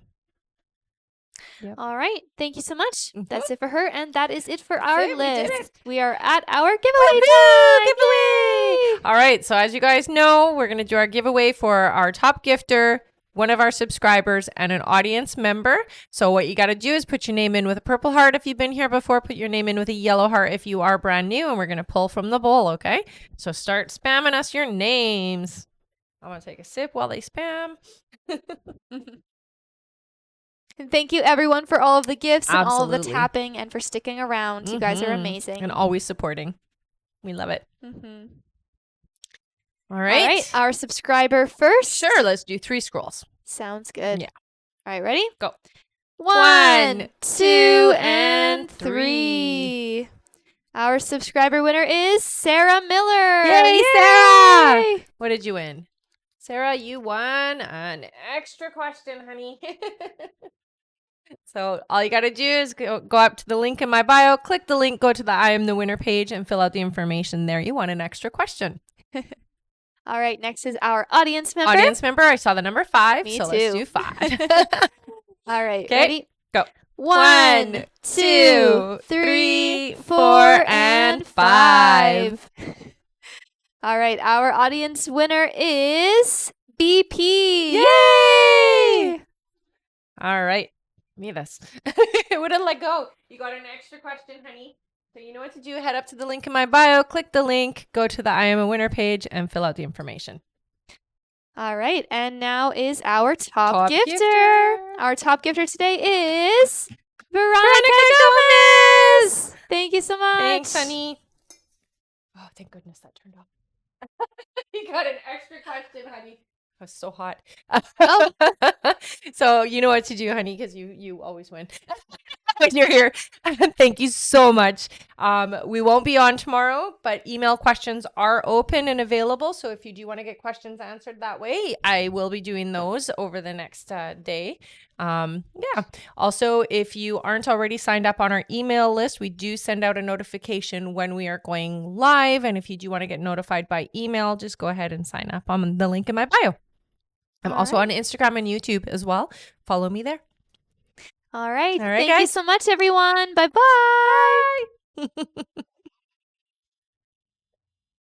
Yep. All right. Thank you so much. That's it for her. And that is it for That's our it. We did list. it. We are at our giveaway time. Giveaway! All right. So as you guys know, we're going to do our giveaway for our top gifter, one of our subscribers, and an audience member. So what you got to do is put your name in with a purple heart if you've been here before. Put your name in with a yellow heart if you are brand new. And we're going to pull from the bowl, okay? So start spamming us your names. I'm going to take a sip while they spam. And thank you, everyone, for all of the gifts and all of the Absolutely. tapping and for sticking around. You guys are amazing. And always supporting. We love it. All All right. right. Our subscriber first. Sure. Let's do 3 scrolls. Sounds good. Yeah. All right. Ready? Go. 1, 2, and 3. Our subscriber winner is Sarah Miller. Yay, Sarah! What did you win? Sarah, you won an extra question, honey. So all you got to do is go up to the link in my bio, click the link, go to the I am the winner page, and fill out the information there. You won an extra question. All right, next is our audience member. Audience member, I saw the number 5, Me so too. let's do 5. All right, Okay, ready? go. 1, 2, 3, 4, and 5. All right, our audience winner is BP. Yay! All right. Me this. It wouldn't let go. You got an extra question, honey. So you know what to do. Head up to the link in my bio, click the link, go to the I am a winner page, and fill out the information. All right, and now is our top gifter. Our top gifter today is Veronica Gomez. Thank you so much. Thanks, honey. Oh, thank goodness that turned off. You got an extra question, honey. It was so hot. Oh. So you know what to do, honey, because you always win when you're here. Thank you so much. We won't be on tomorrow, but email questions are open and available. So if you do want to get questions answered that way, I will be doing those over the next day. Yeah. Also, if you aren't already signed up on our email list, we do send out a notification when we are going live. And if you do want to get notified by email, just go ahead and sign up on the link in my bio. I'm also on Instagram and YouTube as well. Follow me there. All right. All right, Thank guys. you so much, everyone. Bye-bye. Bye.